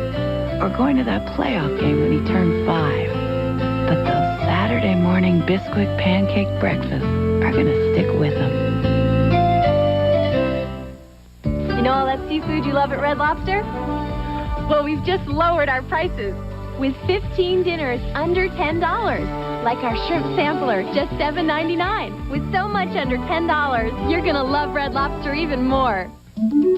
or going to that playoff game when he turned 5. But those Saturday morning Bisquick pancake breakfasts are going to stick with him. You know all that seafood you love at Red Lobster? Well, we've just lowered our prices with 15 dinners under $10. Like our shrimp sampler, just $7.99. With so much under $10, you're going to love Red Lobster even more.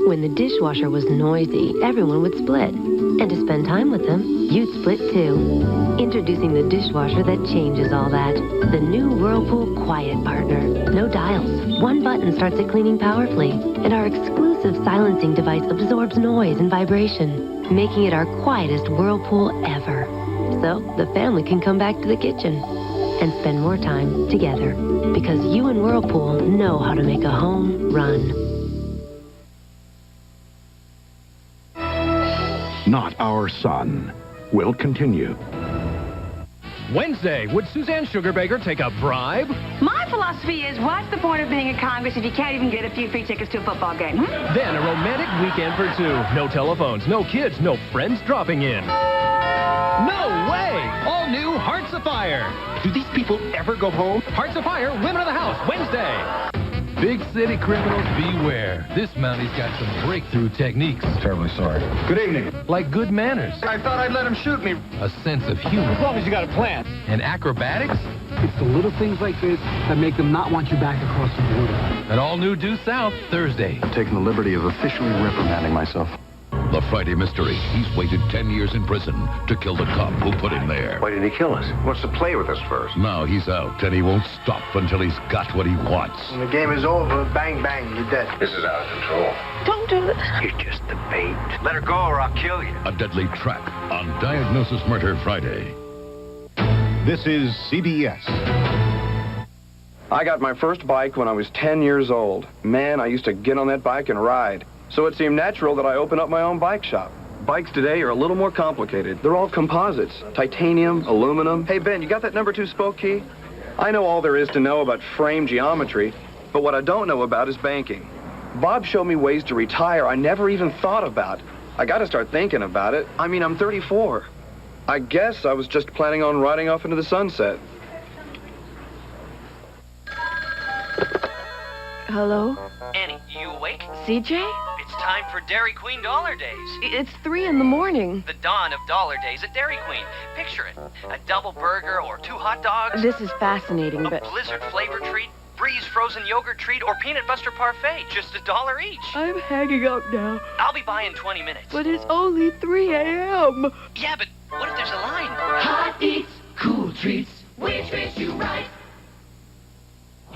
When the dishwasher was noisy, everyone would split. And to spend time with them, you'd split too. Introducing the dishwasher that changes all that. The new Whirlpool Quiet Partner. No dials. One button starts it cleaning powerfully. And our exclusive silencing device absorbs noise and vibration, making it our quietest Whirlpool ever. So the family can come back to the kitchen and spend more time together. Because you and Whirlpool know how to make a home run. Not Our Son will continue. Wednesday, would Suzanne Sugarbaker take a bribe? My philosophy is, what's the point of being in Congress if you can't even get a few free tickets to a football game? Then a romantic weekend for two. No telephones, no kids, no friends dropping in. No way! All new Hearts of Fire. Do these people ever go home? Hearts of Fire, Women of the House, Wednesday. Big city criminals, beware. This Mounty's got some breakthrough techniques. Terribly sorry. Good evening. Like good manners. I thought I'd let him shoot me. A sense of humor. As long as you got a plan. And acrobatics. It's the little things like this that make them not want you back across the border. An all-new Due South, Thursday. I'm taking the liberty of officially reprimanding myself. The Friday Mystery. He's waited 10 years in prison to kill the cop who put him there. Why did he kill us? He wants to play with us first. Now he's out, and he won't stop until he's got what he wants. When the game is over, bang, bang, you're dead. This is out of control. Don't do this. You're just the bait. Let her go or I'll kill you. A deadly track on Diagnosis Murder Friday. This is CBS. I got my first bike when I was 10 years old. Man, I used to get on that bike and ride. So it seemed natural that I open up my own bike shop. Bikes today are a little more complicated. They're all composites. Titanium, aluminum. Hey, Ben, you got that number 2 spoke key? I know all there is to know about frame geometry, but what I don't know about is banking. Bob showed me ways to retire I never even thought about. I got to start thinking about it. I mean, I'm 34. I guess I was just planning on riding off into the sunset. Hello? Annie, you awake? CJ? It's time for Dairy Queen Dollar Days. It's 3 in the morning. The dawn of Dollar Days at Dairy Queen. Picture it. A double burger or 2 hot dogs. This is fascinating, but... A Blizzard flavor treat, Breeze frozen yogurt treat, or Peanut Buster parfait. Just $1 each. I'm hanging up now. I'll be by in 20 minutes. But it's only 3 a.m. Yeah, but what if there's a line? Hot eats, cool treats, we treat you right.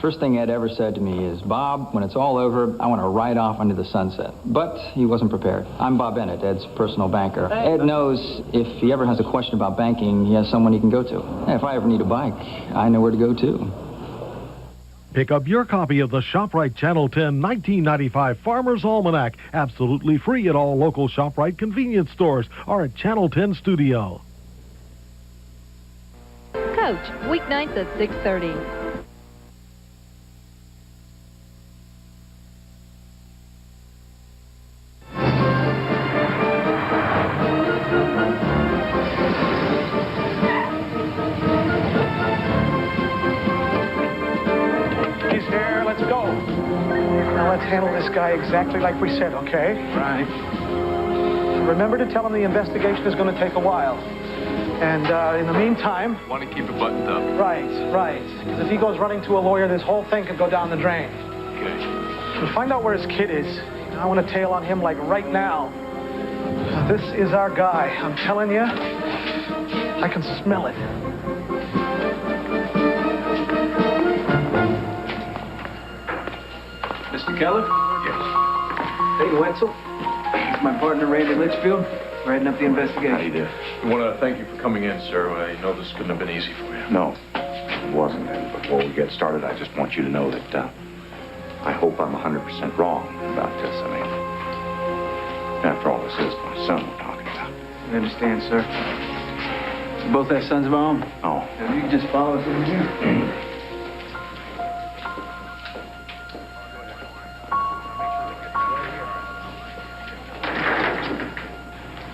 First thing Ed ever said to me is, Bob, when it's all over, I want to ride off into the sunset. But he wasn't prepared. I'm Bob Bennett, Ed's personal banker. Ed knows if he ever has a question about banking, he has someone he can go to. And if I ever need a bike, I know where to go to. Pick up your copy of the ShopRite Channel 10 1995 Farmer's Almanac, absolutely free at all local ShopRite convenience stores or at Channel 10 Studio. Coach, weeknights at 6:30. Handle this guy exactly like we said, okay? Right. Remember to tell him the investigation is going to take a while. And in the meantime... Want to keep it buttoned up. Right. Because if he goes running to a lawyer, this whole thing could go down the drain. Okay. And find out where his kid is. I want to tail on him like right now. This is our guy. I'm telling you, I can smell it. Mr. Keller? Yes. Dayton Wetzel. It's my partner, Randy Litchfield, writing up the investigation. How do you do? We want to thank you for coming in, sir. I know this couldn't have been easy for you. No, it wasn't. And before we get started, I just want you to know that I hope I'm 100% wrong about this. I mean, after all, this is my son we're talking about. I understand, sir. We both have sons of our own. Oh. If you can just follow us in here.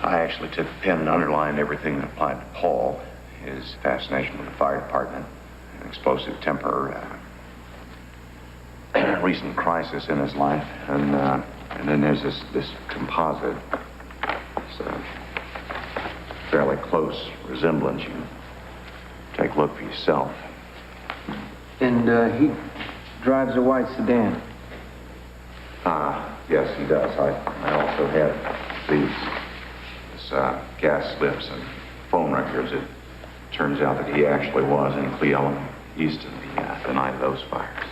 I actually took a pen and underlined everything that applied to Paul, his fascination with the fire department, an explosive temper, recent crisis in his life, and then there's this composite, this fairly close resemblance. You take a look for yourself. And he drives a white sedan. Yes, he does. I also had these. Gas slips and phone records. It turns out that he actually was in Cleveland, Houston, the night of those fires.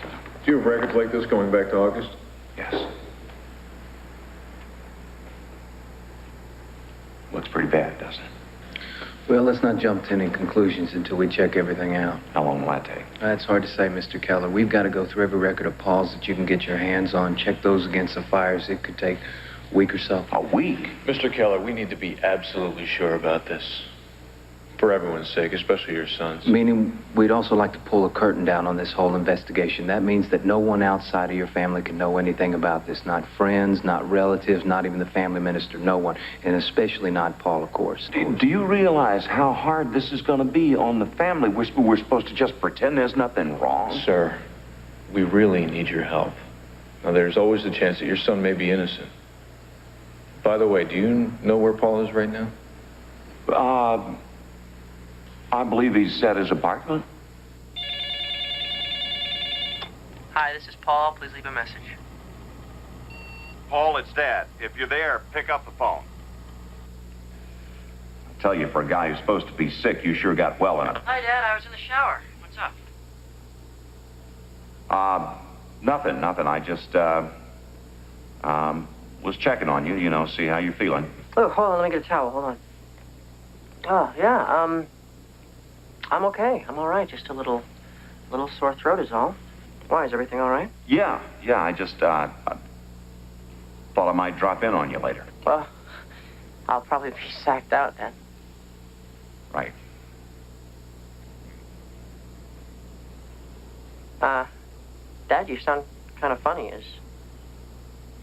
Do you have records like this going back to August? Yes. Looks pretty bad, doesn't it? Well, let's not jump to any conclusions until we check everything out. How long will that take? That's hard to say, Mr. Keller. We've got to go through every record of Paul's that you can get your hands on, check those against the fires. It could take a week or so. A week? Mr. Keller, we need to be absolutely sure about this. For everyone's sake, especially your son's. Meaning, we'd also like to pull a curtain down on this whole investigation. That means that no one outside of your family can know anything about this. Not friends, not relatives, not even the family minister, no one. And especially not Paul, of course. Do you realize how hard this is going to be on the family? We're supposed to just pretend there's nothing wrong? Sir, we really need your help. Now, there's always the chance that your son may be innocent. By the way, do you know where Paul is right now? I believe he's at his apartment. Hi, this is Paul. Please leave a message. Paul, it's Dad. If you're there, pick up the phone. I tell you, for a guy who's supposed to be sick, you sure got well in it. Hi, Dad. I was in the shower. What's up? Nothing. I just, was checking on you, see how you're feeling. Oh, hold on. Let me get a towel. Hold on. Oh, yeah, I'm okay. I'm all right. Just a little sore throat is all. Why, is everything all right? Yeah, I just, I thought I might drop in on you later. Well, I'll probably be sacked out then. Right. Dad, you sound kind of funny. You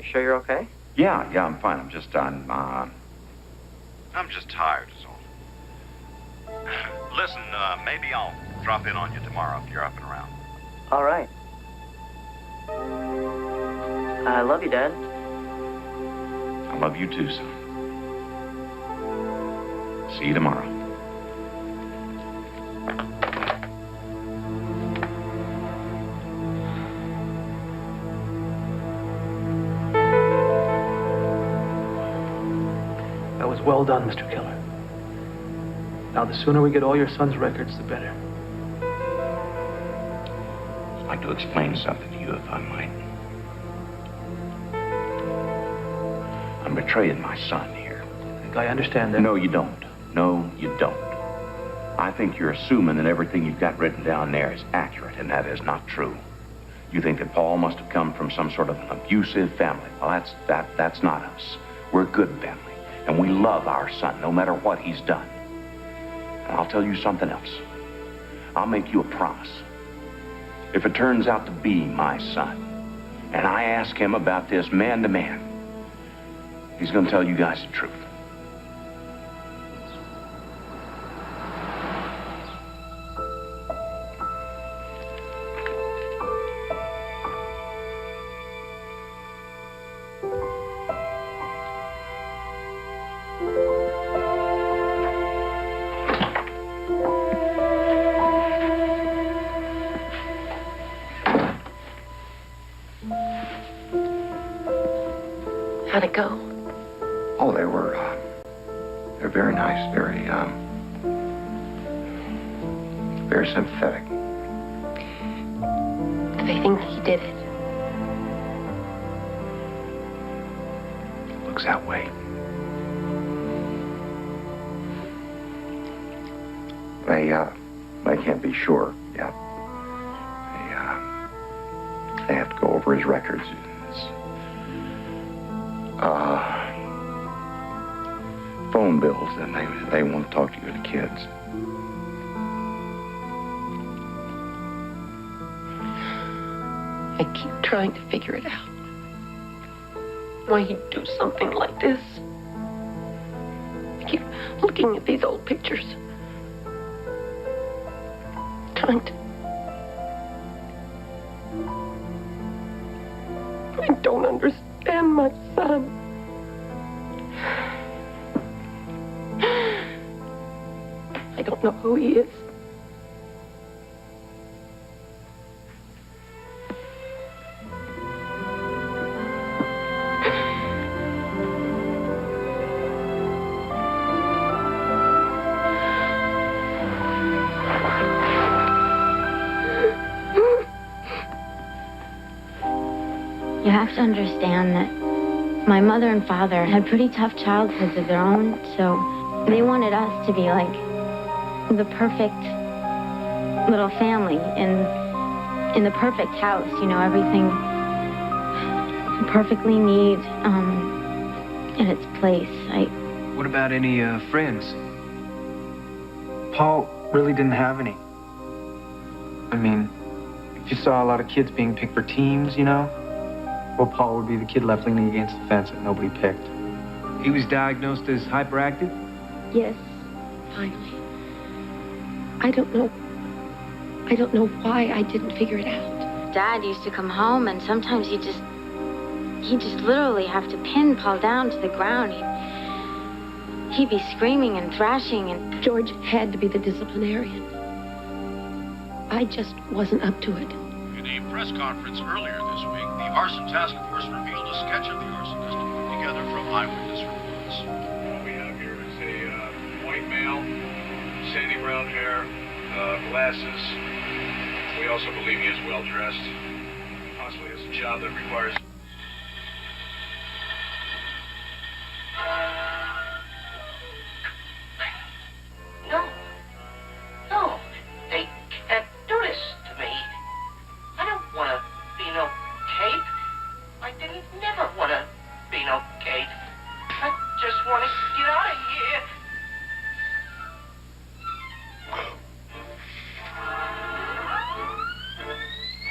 sure you're okay? Yeah, I'm fine. I'm just tired is all. Listen, maybe I'll drop in on you tomorrow if you're up and around. All right. I love you, Dad. I love you too, son. See you tomorrow. That was well done, Mr. Keller. Now, the sooner we get all your son's records, the better. Like like to explain something to you, if I might. I'm betraying my son here. I think I understand that. No, you don't. No, you don't. I think you're assuming that everything you've got written down there is accurate, and that is not true. You think that Paul must have come from some sort of an abusive family. Well, that's not us. We're a good family, and we love our son, no matter what he's done. And I'll tell you something else. I'll make you a promise. If it turns out to be my son, and I ask him about this man to man, he's going to tell you guys the truth. How'd it go? Oh, they're very nice, very sympathetic. Do they think he did it? Looks that way. They can't be sure yet. They have to go over his records. Phone bills, and they want to talk to you and the kids. I keep trying to figure it out. Why he'd do something like this. I keep looking at these old pictures. Trying to... I don't understand my son. I don't know who he is. You have to understand that my mother and father had pretty tough childhoods of their own, so they wanted us to be like the perfect little family in the perfect house, you know, everything perfectly neat in its place. What about any friends? Paul really didn't have any. I mean, if you saw a lot of kids being picked for teams, you know, well, Paul would be the kid left leaning against the fence that nobody picked. He was diagnosed as hyperactive? Yes, finally. I don't know why I didn't figure it out. Dad used to come home, and sometimes he'd just literally have to pin Paul down to the ground. He'd be screaming and thrashing, and George had to be the disciplinarian. I just wasn't up to it. In a press conference earlier this week, the Arson Task Force revealed a sketch of the arsonist put together from eyewitness reports. What we have here is a white male, sandy brown hair, glasses. We also believe he is well dressed. Possibly has a job that requires... No, they can't do this to me. I don't want to be no cape. I didn't never want to be no cape. I just want to get out of here.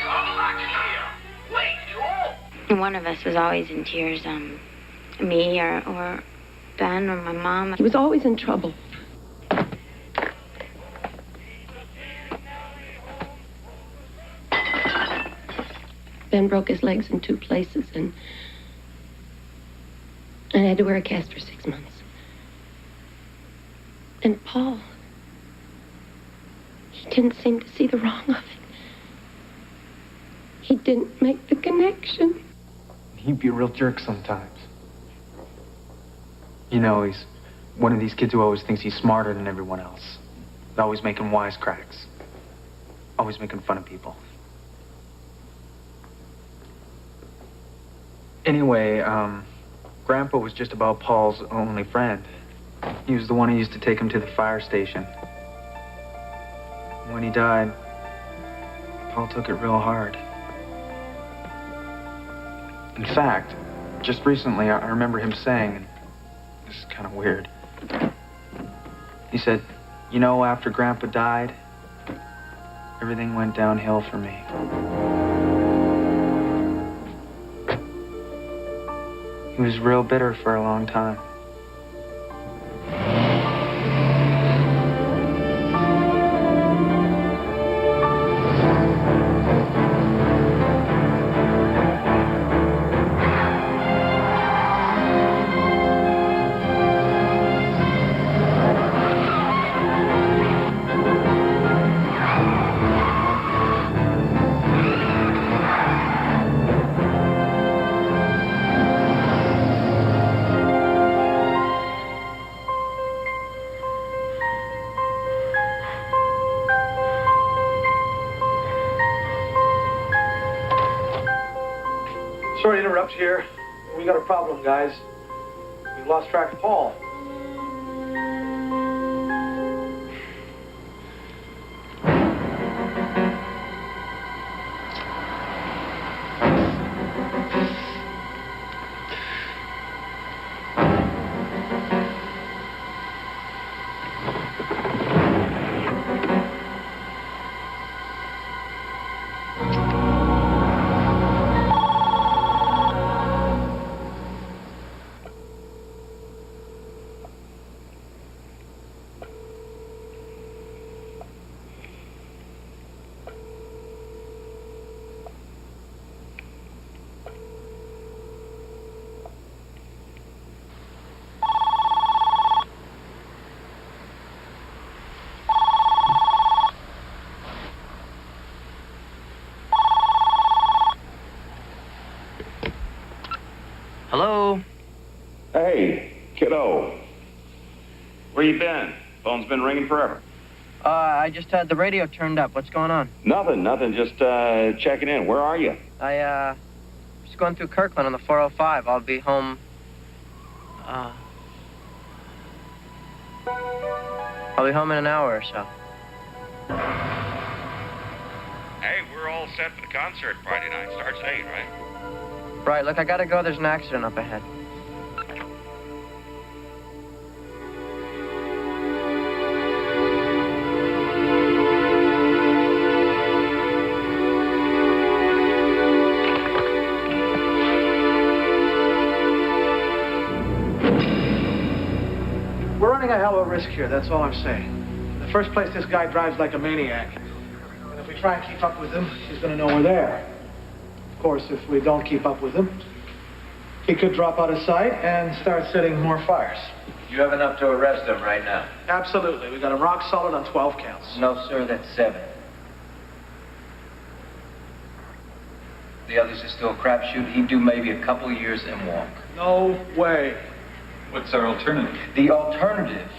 Come back here. Wait, you all. one of us was always in tears, me or Ben or my mom. He was always in trouble. Ben broke his legs in 2 places, and I had to wear a cast for 6 months. And Paul, he didn't seem to see the wrong of it. He didn't make the connection. He'd be a real jerk sometimes. You know, he's one of these kids who always thinks he's smarter than everyone else. Always making wisecracks. Always making fun of people. Anyway, Grandpa was just about Paul's only friend. He was the one who used to take him to the fire station. When he died, Paul took it real hard. In fact, just recently, I remember him saying, and this is kind of weird, he said, you know, after Grandpa died, everything went downhill for me. He was real bitter for a long time. Sorry to interrupt here. We got a problem, guys. We lost track of Paul. Hello? Hey, kiddo. Where you been? Phone's been ringing forever. I just had the radio turned up. What's going on? Nothing. Just checking in. Where are you? Just going through Kirkland on the 405. I'll be home, I'll be home in an hour or so. Hey, we're all set for the concert Friday night. Starts at 8, right? Right, look, I gotta go. There's an accident up ahead. We're running a hell of a risk here, that's all I'm saying. In the first place, this guy drives like a maniac. And if we try and keep up with him, he's gonna know we're there. Of course, if we don't keep up with him, he could drop out of sight and start setting more fires. You have enough to arrest him right now? Absolutely. We got him rock solid on 12 counts. No, sir, that's 7. The others are still a crapshoot. He'd do maybe a couple of years and walk. No way. What's our alternative? The alternative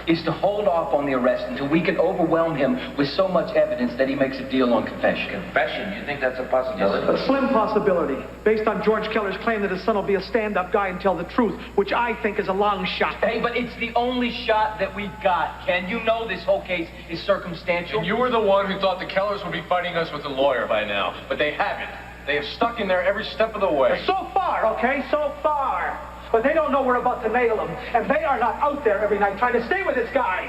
is to hold off on the arrest until we can overwhelm him with so much evidence that he makes a deal on confession. Confession? You think that's a possibility? A slim possibility, based on George Keller's claim that his son will be a stand-up guy and tell the truth, which I think is a long shot. Hey, but it's the only shot that we've got, Ken. You know this whole case is circumstantial. And you were the one who thought the Kellers would be fighting us with a lawyer by now, but they haven't. They have stuck in there every step of the way. So far, okay? So far. But they don't know we're about to nail him, and they are not out there every night trying to stay with this guy,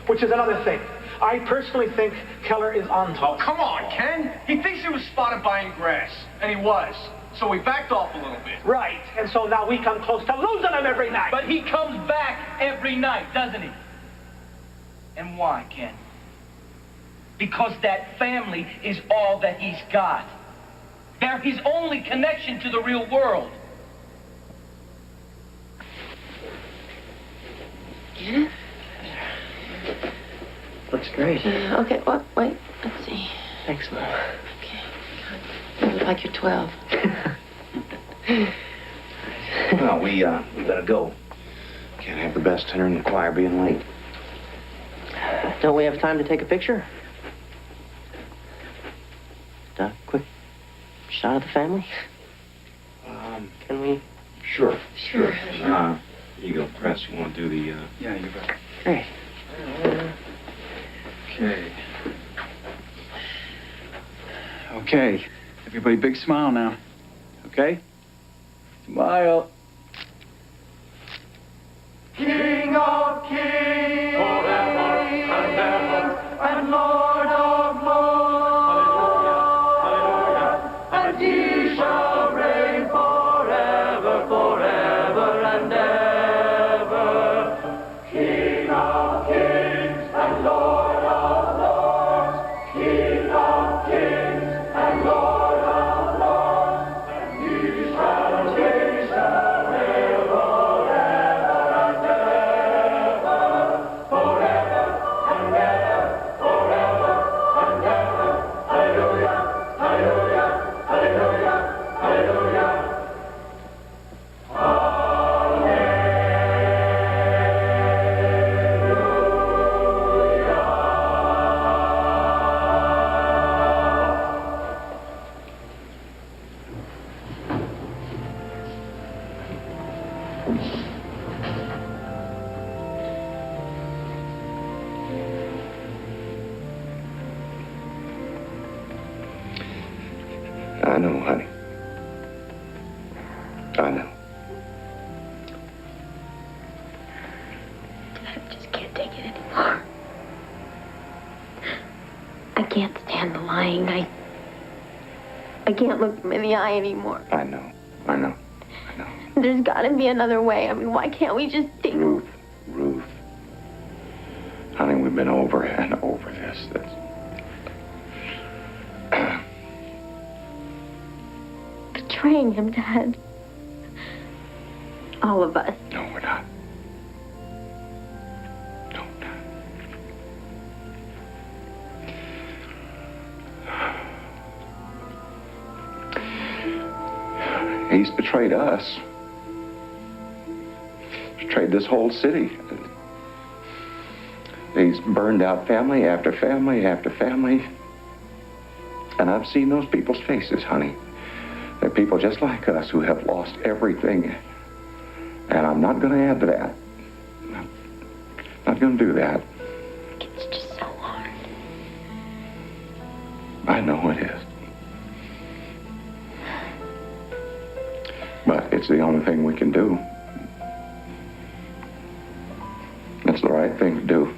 which is another thing. I personally think Keller is on top. Oh, come on, Ken. He thinks he was spotted buying grass, and he was. So we backed off a little bit. Right, and so now we come close to losing him every night. But he comes back every night, doesn't he? And why, Ken? Because that family is all that he's got. They're his only connection to the real world. Yeah. Looks great. Okay, what? Wait, let's see. Thanks, Mom. Okay. God, you look like you're 12. Well, we better go. Can't have the best tenor in the choir being late. Don't we have time to take a picture? Quick shot of the family? Sure. Sure. Here you go, press. You want to do the... Yeah, you bet. Great. Okay. Okay. Everybody, big smile now. Okay? Smile. King of kings, forever and ever, and Lord of lords. Hallelujah, hallelujah. And he shall reign forever, forever and ever. King of kings and Lord of lords. King of kings and Lord of lords. And he shall reign forever. I know, honey. I know. I just can't take it anymore. I can't stand the lying. I can't look him in the eye anymore. I know. I know. There's got to be another way. I mean, why can't we just take... Ruth. Honey, we've been over and over this. Betraying him, Dad. All of us. No, we're not. He's betrayed us. Betrayed this whole city. He's burned out family after family after family. And I've seen those people's faces, honey. They're people just like us who have lost everything. And I'm not going to add to that. Not going to do that. It's just so hard. I know it is. But it's the only thing we can do. It's the right thing to do.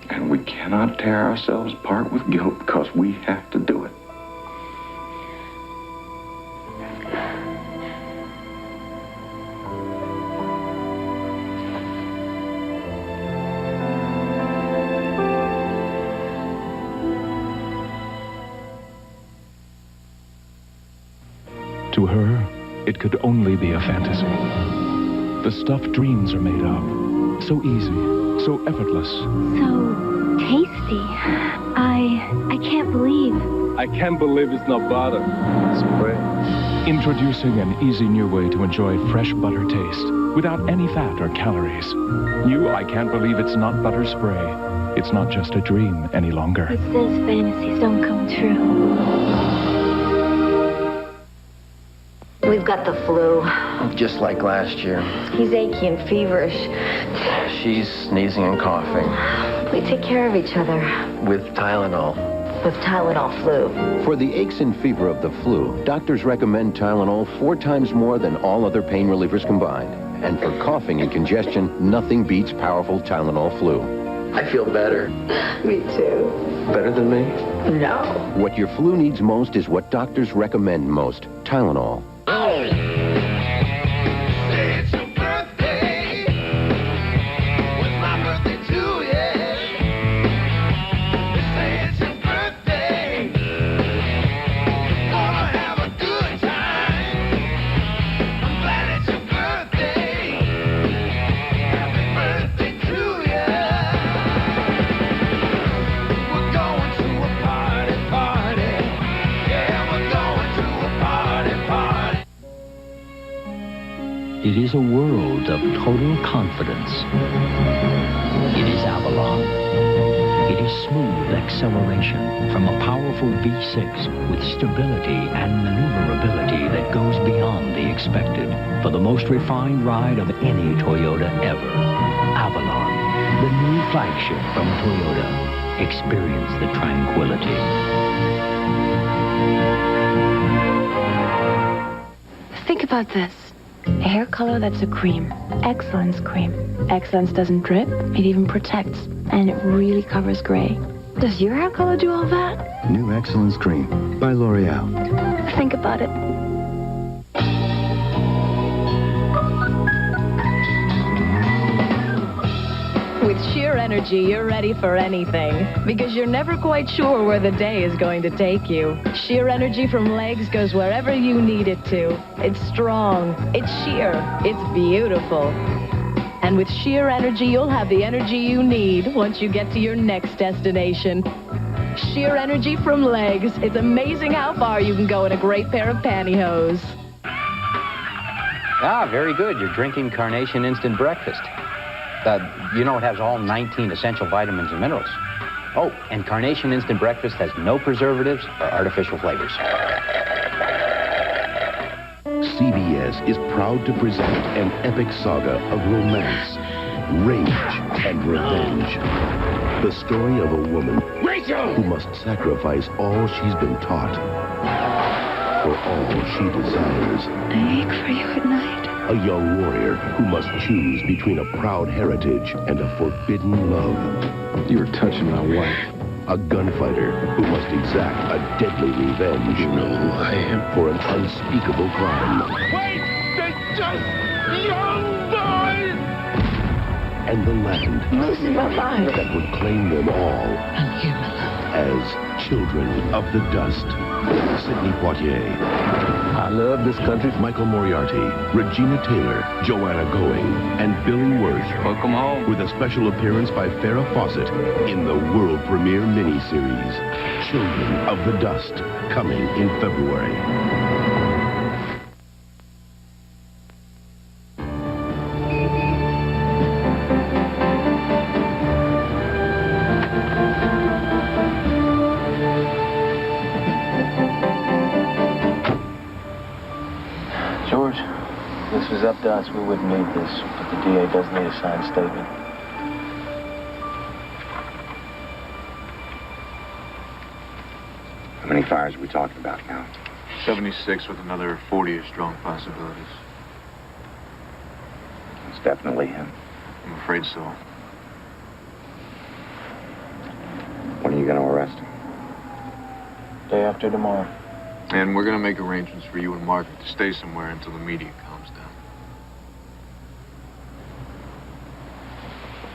And we cannot tear ourselves apart with guilt because we have to do it. To her, it could only be a fantasy. The stuff dreams are made of. So easy, so effortless. So tasty. I can't believe. I can't believe it's not butter. Spray. Introducing an easy new way to enjoy fresh butter taste without any fat or calories. New I Can't Believe It's Not Butter Spray. It's not just a dream any longer. It says fantasies don't come true. We've got the flu. Just like last year. He's achy and feverish. She's sneezing and coughing. We take care of each other. With Tylenol. With Tylenol Flu. For the aches and fever of the flu, doctors recommend Tylenol 4 times more than all other pain relievers combined. And for coughing and congestion, nothing beats powerful Tylenol Flu. I feel better. Me too. Better than me? No. What your flu needs most is what doctors recommend most. Tylenol. It is a world of total confidence. It is Avalon. It is smooth acceleration from a powerful V6 with stability and maneuverability that goes beyond the expected for the most refined ride of any Toyota ever. Avalon, the new flagship from Toyota. Experience the tranquility. Think about this. A hair color that's a cream. Excellence cream. Excellence doesn't drip, it even protects, and it really covers gray. Does your hair color do all that? New Excellence Cream by L'Oreal. Think about it. With sheer energy, you're ready for anything. Because you're never quite sure where the day is going to take you. Sheer energy from Legs goes wherever you need it to. It's strong. It's sheer. It's beautiful. And with sheer energy, you'll have the energy you need once you get to your next destination. Sheer energy from Legs. It's amazing how far you can go in a great pair of pantyhose. Ah, very good. You're drinking Carnation Instant Breakfast. You know it has all 19 essential vitamins and minerals. Oh, and Carnation Instant Breakfast has no preservatives or artificial flavors. CBS is proud to present an epic saga of romance, rage, and revenge. The story of a woman who must sacrifice all she's been taught for all she desires. I ache for you at night. A young warrior who must choose between a proud heritage and a forbidden love. You're touching my wife. A gunfighter who must exact a deadly revenge. You know who I am. For an unspeakable crime. Wait! They're just young boys! And the land I'm losing my mind. that would claim them all I'm here, my love. as children of the dust. Sidney Poitier. I love this country. Michael Moriarty, Regina Taylor, Joanna Going, and Billy Wirth. Welcome home. With a special appearance by Farrah Fawcett in the world premiere miniseries, Children of the Dust, coming in February. If this was up to us, we wouldn't need this, but the DA does need a signed statement. How many fires are we talking about now? 76 with another 40 strong possibilities. It's definitely him. I'm afraid so. When are you going to arrest him? Day after tomorrow. And we're going to make arrangements for you and Margaret to stay somewhere until the media calms down.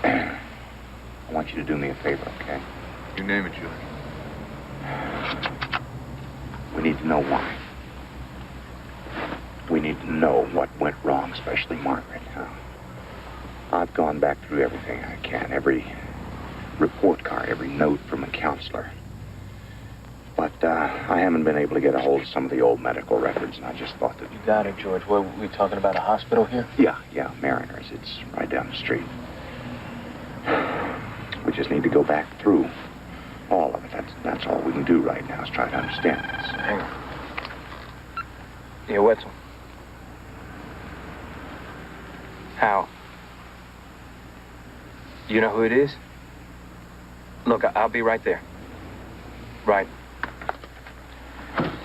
I want you to do me a favor, okay? You name it, Julie. We need to know why. We need to know what went wrong, especially Margaret. I've gone back through everything I can, every report card, every note from a counselor. But I haven't been able to get a hold of some of the old medical records, and I just thought that... You got it, George. What, we talking about a hospital here? Yeah, Mariners. It's right down the street. We just need to go back through all of it. That's all we can do right now is try to understand this. Hang on. Yeah, Wetzel. How? You know who it is? Look, I'll be right there. Right.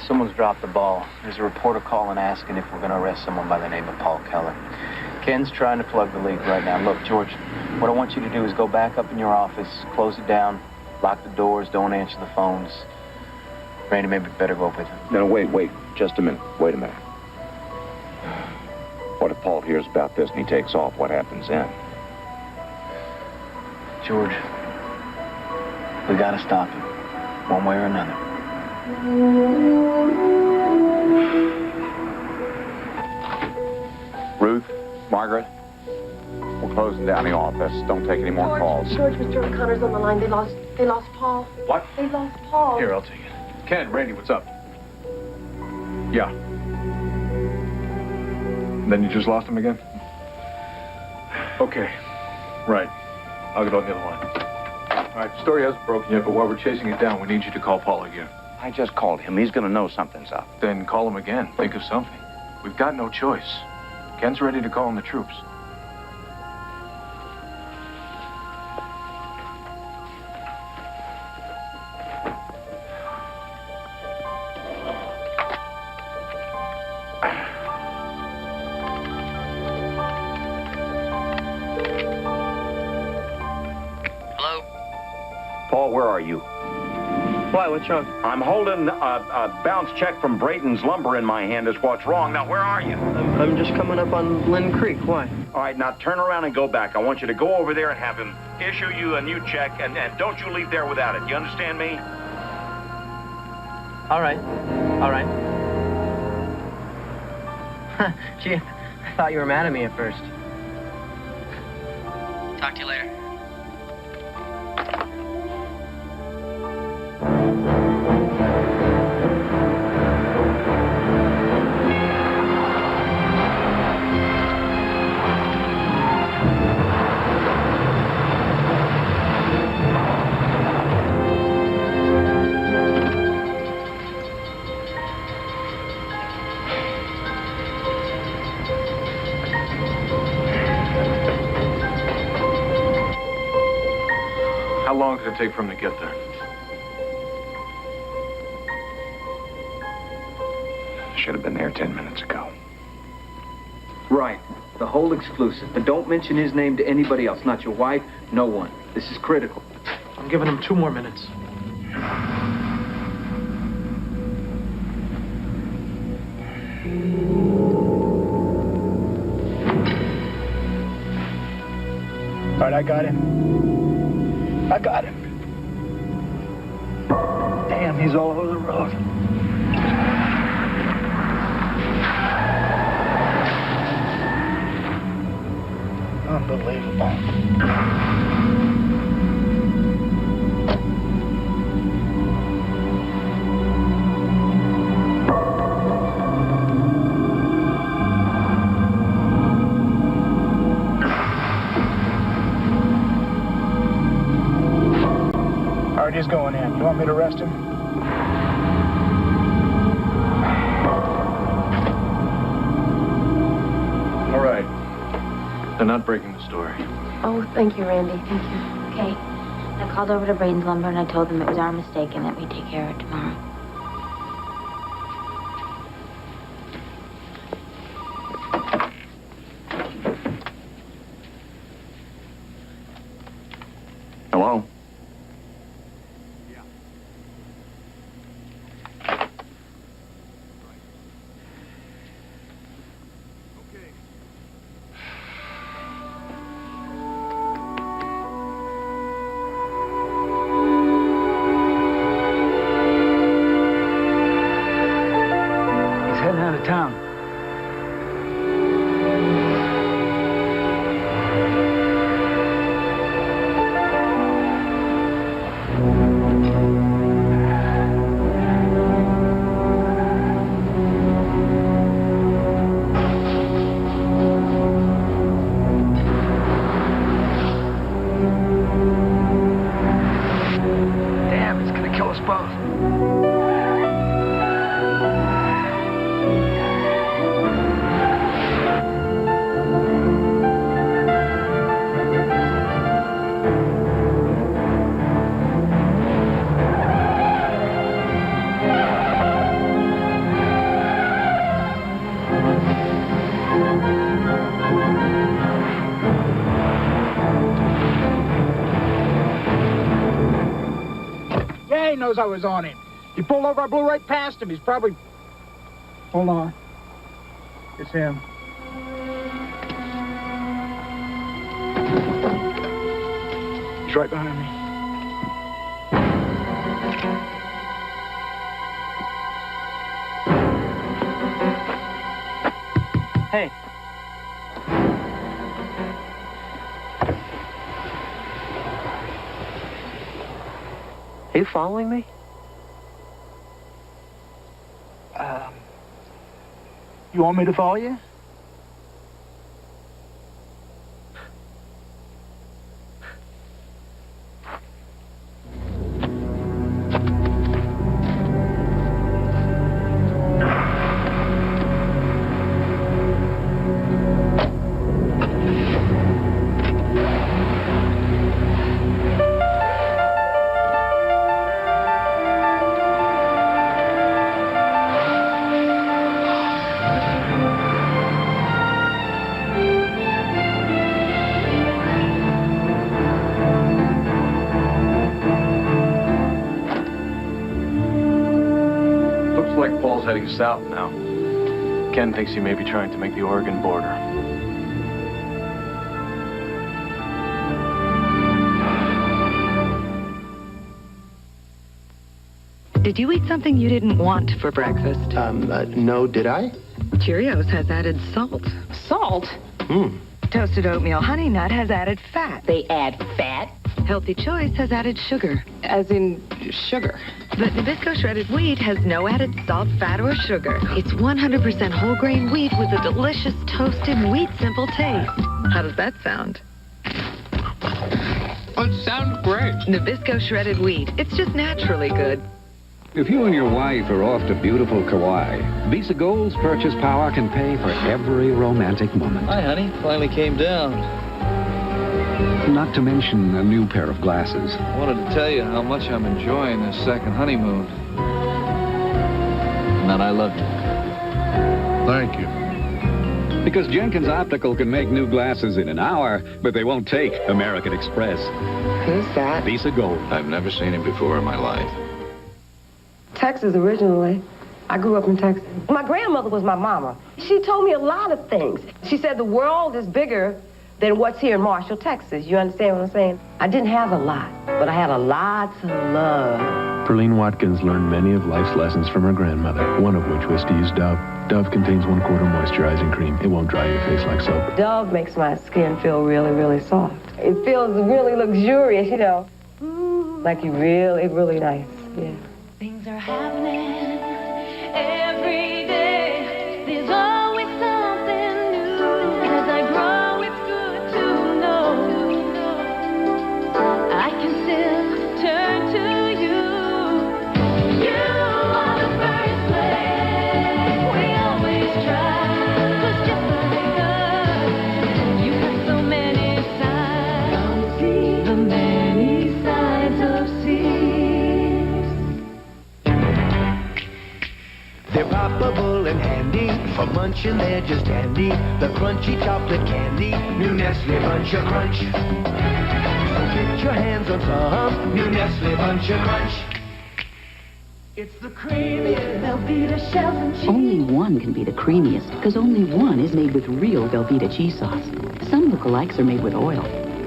Someone's dropped the ball. There's a reporter calling asking if we're going to arrest someone by the name of Paul Keller. Ken's trying to plug the leak right now. Look, George, what I want you to do is go back up in your office, close it down, lock the doors, don't answer the phones. Randy, maybe better go up with him. No, wait. Just a minute. Wait a minute. What if Paul hears about this and he takes off? What happens then? George, we got to stop him, one way or another. Ruth, Margaret, we're closing down the office. Don't take any more calls. George, Mr. O'Connor's on the line. They lost Paul. What? They lost Paul. Here, I'll take it. Ken, Randy, what's up? Yeah. Then you just lost him again? Okay. Right. I'll get on the other line. All right, the story hasn't broken yet, but while we're chasing it down, we need you to call Paul again. I just called him. He's gonna know something's up. Then call him again. Think of something. We've got no choice. Ken's ready to call in the troops. Paul, where are you? Why? What's wrong? I'm holding a bounce check from Brayton's Lumber in my hand is what's wrong. Now, where are you? I'm just coming up on Lynn Creek. Why? All right, now turn around and go back. I want you to go over there and have him issue you a new check, and don't you leave there without it. You understand me? All right. All right. Gee, I thought you were mad at me at first. Talk to you later. How long did it take for him to get there? Should have been there 10 minutes ago. Right. The whole exclusive. But don't mention his name to anybody else. Not your wife, no one. This is critical. I'm giving him 2 more minutes. All right, I got him. I got him. Damn, he's all over the road. Unbelievable. All right, he's going in. You want me to arrest him? All right. They're not breaking the story. Oh, thank you, Randy. Thank you. Okay. I called over to Braden's Lumber and I told them it was our mistake and that we'd take care of it tomorrow. Hello? He's heading out of town. Damn, it's gonna kill us both. Yeah, he knows I was on him. He pulled over, I blew right past him. He's probably... Hold on. It's him. He's right behind me. Hey. Are you following me? You want me to follow you? Looks like Paul's heading south now. Ken thinks he may be trying to make the Oregon border. Did you eat something you didn't want for breakfast? No, did I? Cheerios has added salt. Salt? Toasted oatmeal honey nut has added fat. They add fat? Healthy Choice has added sugar. As in sugar? But Nabisco shredded wheat has no added salt, fat, or sugar. It's 100% whole grain wheat with a delicious toasted wheat simple taste. How does that sound? It sounds great. Nabisco shredded wheat. It's just naturally good. If you and your wife are off to beautiful Kauai, Visa Gold's purchase power can pay for every romantic moment. Hi, honey. Finally came down. Not to mention a new pair of glasses. I wanted to tell you how much I'm enjoying this second honeymoon. And that I love you. Thank you. Because Jenkins Optical can make new glasses in an hour, but they won't take American Express. Who's that? Visa Gold. I've never seen him before in my life. Texas originally. I grew up in Texas. My grandmother was my mama. She told me a lot of things. She said the world is bigger than what's here in Marshall, Texas. You understand what I'm saying? I didn't have a lot, but I had a lot of love. Perlene Watkins learned many of life's lessons from her grandmother, one of which was to use Dove. Dove contains 1/4 moisturizing cream. It won't dry your face like soap. Dove makes my skin feel really, really soft. It feels really luxurious, you know. Like you really, really nice, yeah. Things are happening every day. There's always something new. As I grow, it's good to know I can still turn to you. You are the first place we always try. 'Cause just like us, you have so many sides. The many sides of seas. They're poppable and handy. For munching, they're just handy. The crunchy chocolate candy. New Nestle Bunch of Crunch. So get your hands on some. New Nestle Bunch of Crunch. It's the creamiest Velveeta shells and cheese. Only one can be the creamiest, because only one is made with real Velveeta cheese sauce. Some lookalikes are made with oil.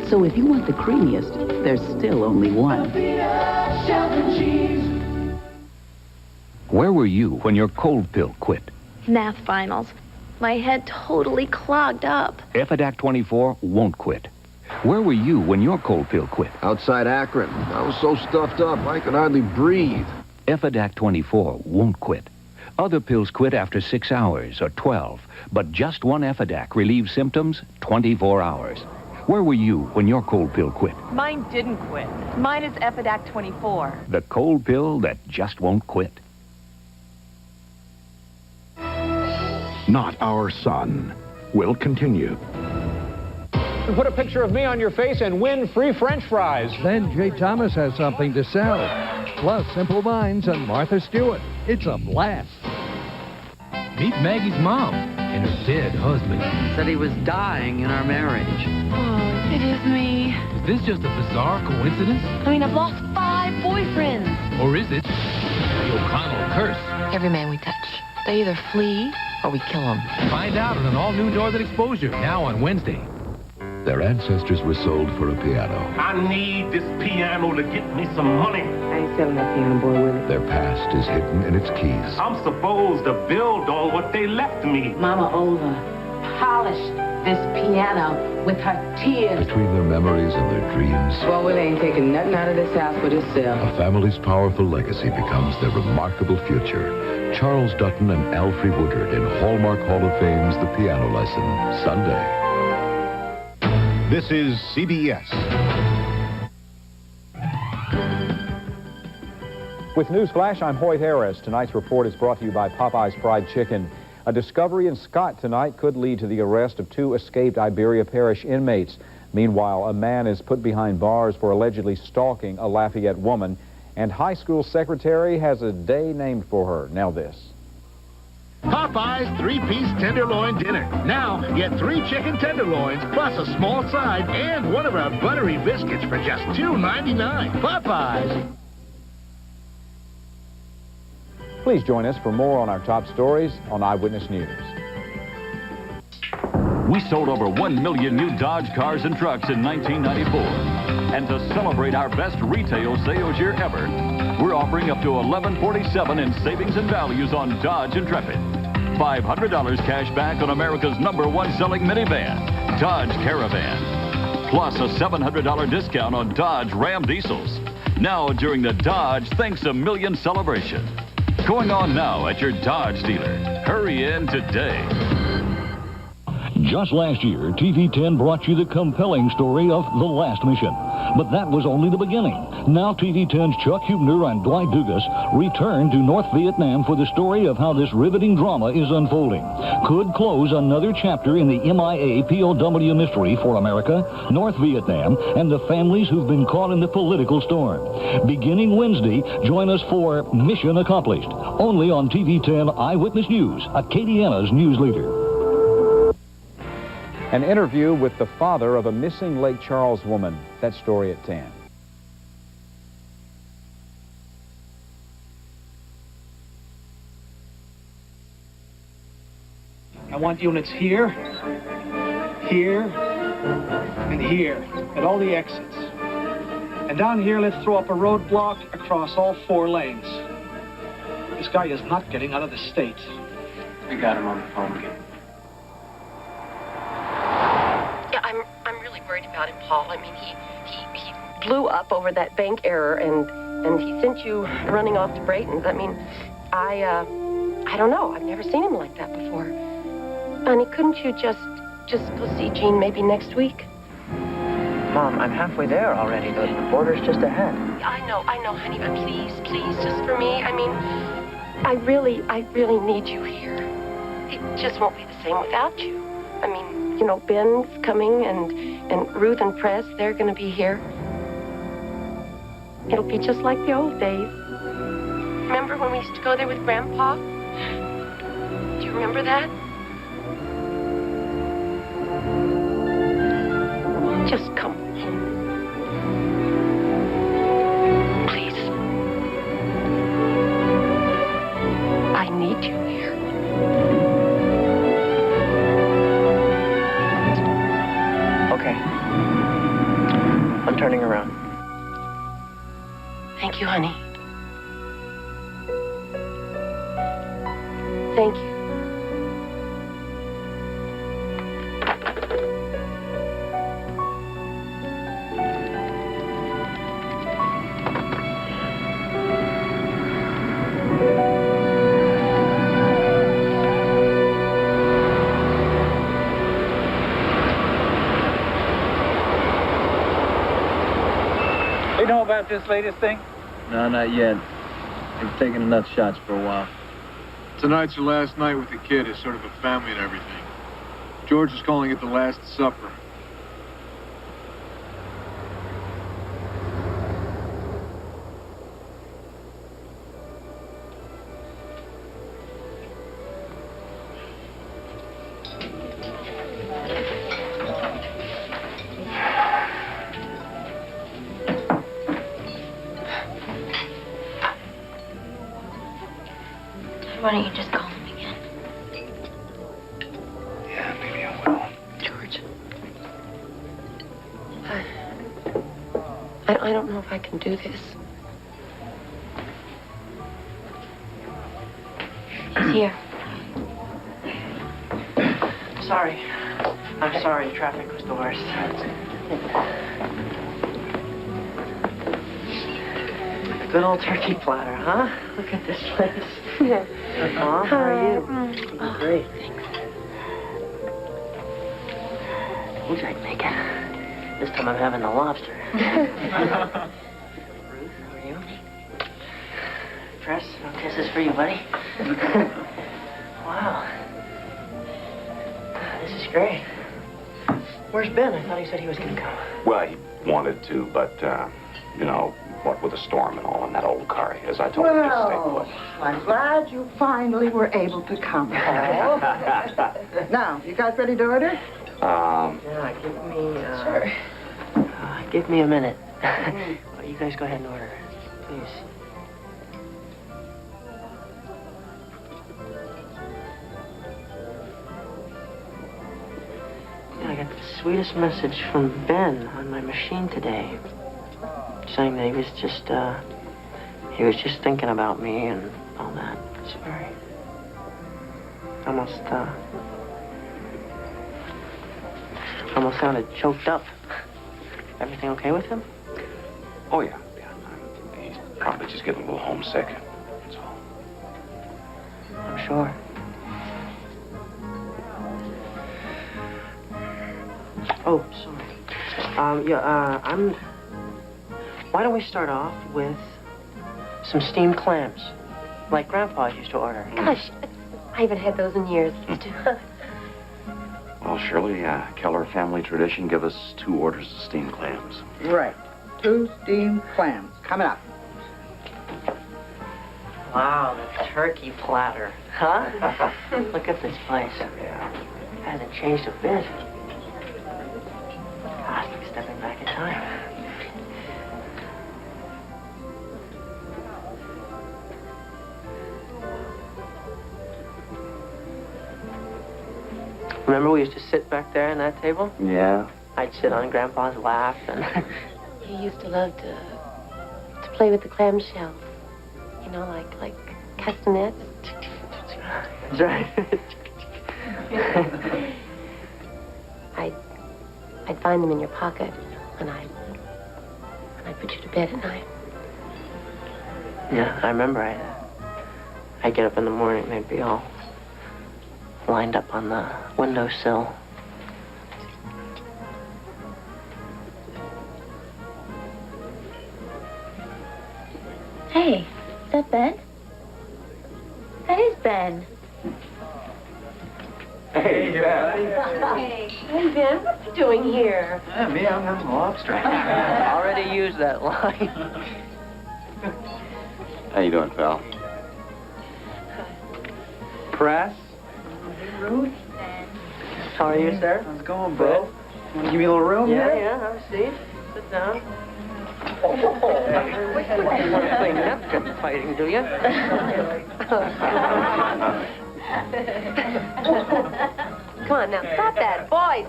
So if you want the creamiest, there's still only one. Velveeta shells and cheese. Where were you when your cold pill quit? Math finals. My head totally clogged up. Efidac 24 won't quit. Where were you when your cold pill quit? Outside Akron. I was so stuffed up, I could hardly breathe. Efidac 24 won't quit. Other pills quit after 6 hours or 12, but just one Efidac relieves symptoms 24 hours. Where were you when your cold pill quit? Mine didn't quit. Mine is Efidac 24. The cold pill that just won't quit. Not Our Son will continue. Put a picture of me on your face and win free French fries. Then Jay Thomas has something to sell. Plus Simple Minds and Martha Stewart. It's a blast. Meet Maggie's mom and her dead husband. Said he was dying in our marriage. Oh, it is me. Is this just a bizarre coincidence? I mean, I've lost 5 boyfriends. Or is it the O'Connell curse? Every man we touch, they either flee or we kill them. Find out on an all-new Northern Exposure, now on Wednesday. Their ancestors were sold for a piano. I need this piano to get me some money. I ain't selling that piano, boy, Willie. Their past is hidden in its keys. I'm supposed to build on what they left me. Mama Ola polished this piano with her tears. Between their memories and their dreams, Well, Willie ain't taking nothing out of this house but himself. a family's powerful legacy becomes their remarkable future. Charles Dutton and Alfre Woodard in Hallmark Hall of Fame's The Piano Lesson, Sunday. This is CBS. With Newsflash, I'm Hoyt Harris. Tonight's report is brought to you by Popeye's Fried Chicken. A discovery in Scott tonight could lead to the arrest of 2 escaped Iberia Parish inmates. Meanwhile, a man is put behind bars for allegedly stalking a Lafayette woman, and high school secretary has a day named for her. Now this. Popeye's 3-piece tenderloin dinner. Now, get 3 chicken tenderloins plus a small side and one of our buttery biscuits for just $2.99. Popeyes. Please join us for more on our top stories on Eyewitness News. We sold over 1 million new Dodge cars and trucks in 1994. And to celebrate our best retail sales year ever, we're offering up to $1147 in savings and values on Dodge Intrepid. $500 cash back on America's #1 selling minivan, Dodge Caravan. Plus a $700 discount on Dodge Ram diesels. Now during the Dodge Thanks a Million celebration. Going on now at your Dodge dealer. Hurry in today. Just last year, TV10 brought you the compelling story of The Last Mission. But that was only the beginning. Now TV10's Chuck Huebner and Dwight Dugas return to North Vietnam for the story of how this riveting drama is unfolding. Could close another chapter in the MIA POW mystery for America, North Vietnam, and the families who've been caught in the political storm. Beginning Wednesday, join us for Mission Accomplished, only on TV10 Eyewitness News, Acadiana's news leader. An interview with the father of a missing Lake Charles woman. That story at 10. I want units here, here, and here, at all the exits. And down here, let's throw up a roadblock across all 4 lanes. This guy is not getting out of the state. We got him on the phone again. Yeah, I'm really worried about him, Paul. I mean, he blew up over that bank error, and he sent you running off to Brayton's. I mean, I don't know. I've never seen him like that before. Honey, couldn't you just go see Jean maybe next week? Mom, I'm halfway there already. The border's just ahead. I know, honey, but please, just for me. I mean, I really need you here. It just won't be the same without you. I mean, you know, Ben's coming, and Ruth and Press, they're going to be here. It'll be just like the old days. Remember when we used to go there with Grandpa? Do you remember that? Just come home. Please. I need you here. Okay. I'm turning around. Thank you, honey. Thank you. You know about this latest thing? No, not yet. They've taken enough shots for a while. Tonight's your last night with the kid as sort of a family and everything. George is calling it the Last Supper. Why don't you just call him again? Yeah, maybe I will. George. I don't know if I can do this. He's here. Sorry. I'm sorry. Traffic was the worst. Good old turkey platter, huh? Look at this place. Mom, how are you? Oh, Great. Thanks. Looks like bacon. This time I'm having the lobster. Ruth, how are you? Press, this is for you, buddy. Wow. This is great. Where's Ben? I thought he said he was going to come. Well, he wanted to, but, you know, what with the storm and all in that old car of his, I told him to just stay put. I'm glad you finally were able to come, Paul. Now, you guys ready to order? Yeah, give me a minute. Well, you guys go ahead and order, please. got the sweetest message from Ben on my machine today, saying that he was just thinking about me and all that. It's very, almost sounded choked up. Everything okay with him? Oh, yeah. He's probably just getting a little homesick. That's all. I'm sure. Oh, sorry. Why don't we start off with some steamed clams, like Grandpa used to order? Gosh, I haven't had those in years. Well, Shirley, Keller family tradition, give us 2 orders of steamed clams. Right. 2 steamed clams. Coming up. Wow, the turkey platter, huh? Look at this place. Yeah. Hasn't changed a bit. Gosh, like stepping back in time. Remember we used to sit back there in that table? Yeah. I'd sit on Grandpa's lap and... You used to love to play with the clamshell. You know, like castanets. That's right. I'd find them in your pocket when I'd put you to bed at night. Yeah, I remember I'd get up in the morning and they'd be all lined up on the windowsill. Hey, is that Ben? That is Ben. Hey, Ben. Hey, Ben, what are you doing here? Me, I'm having a lobster. Already used that line. How you doing, pal? Press. Ruth? How are you, sir? How's it going, bro? Want to give me a little room Yeah, here? yeah, have a seat. Sit down. Clean napkin fighting, do you? Come on, now, stop that. Boys,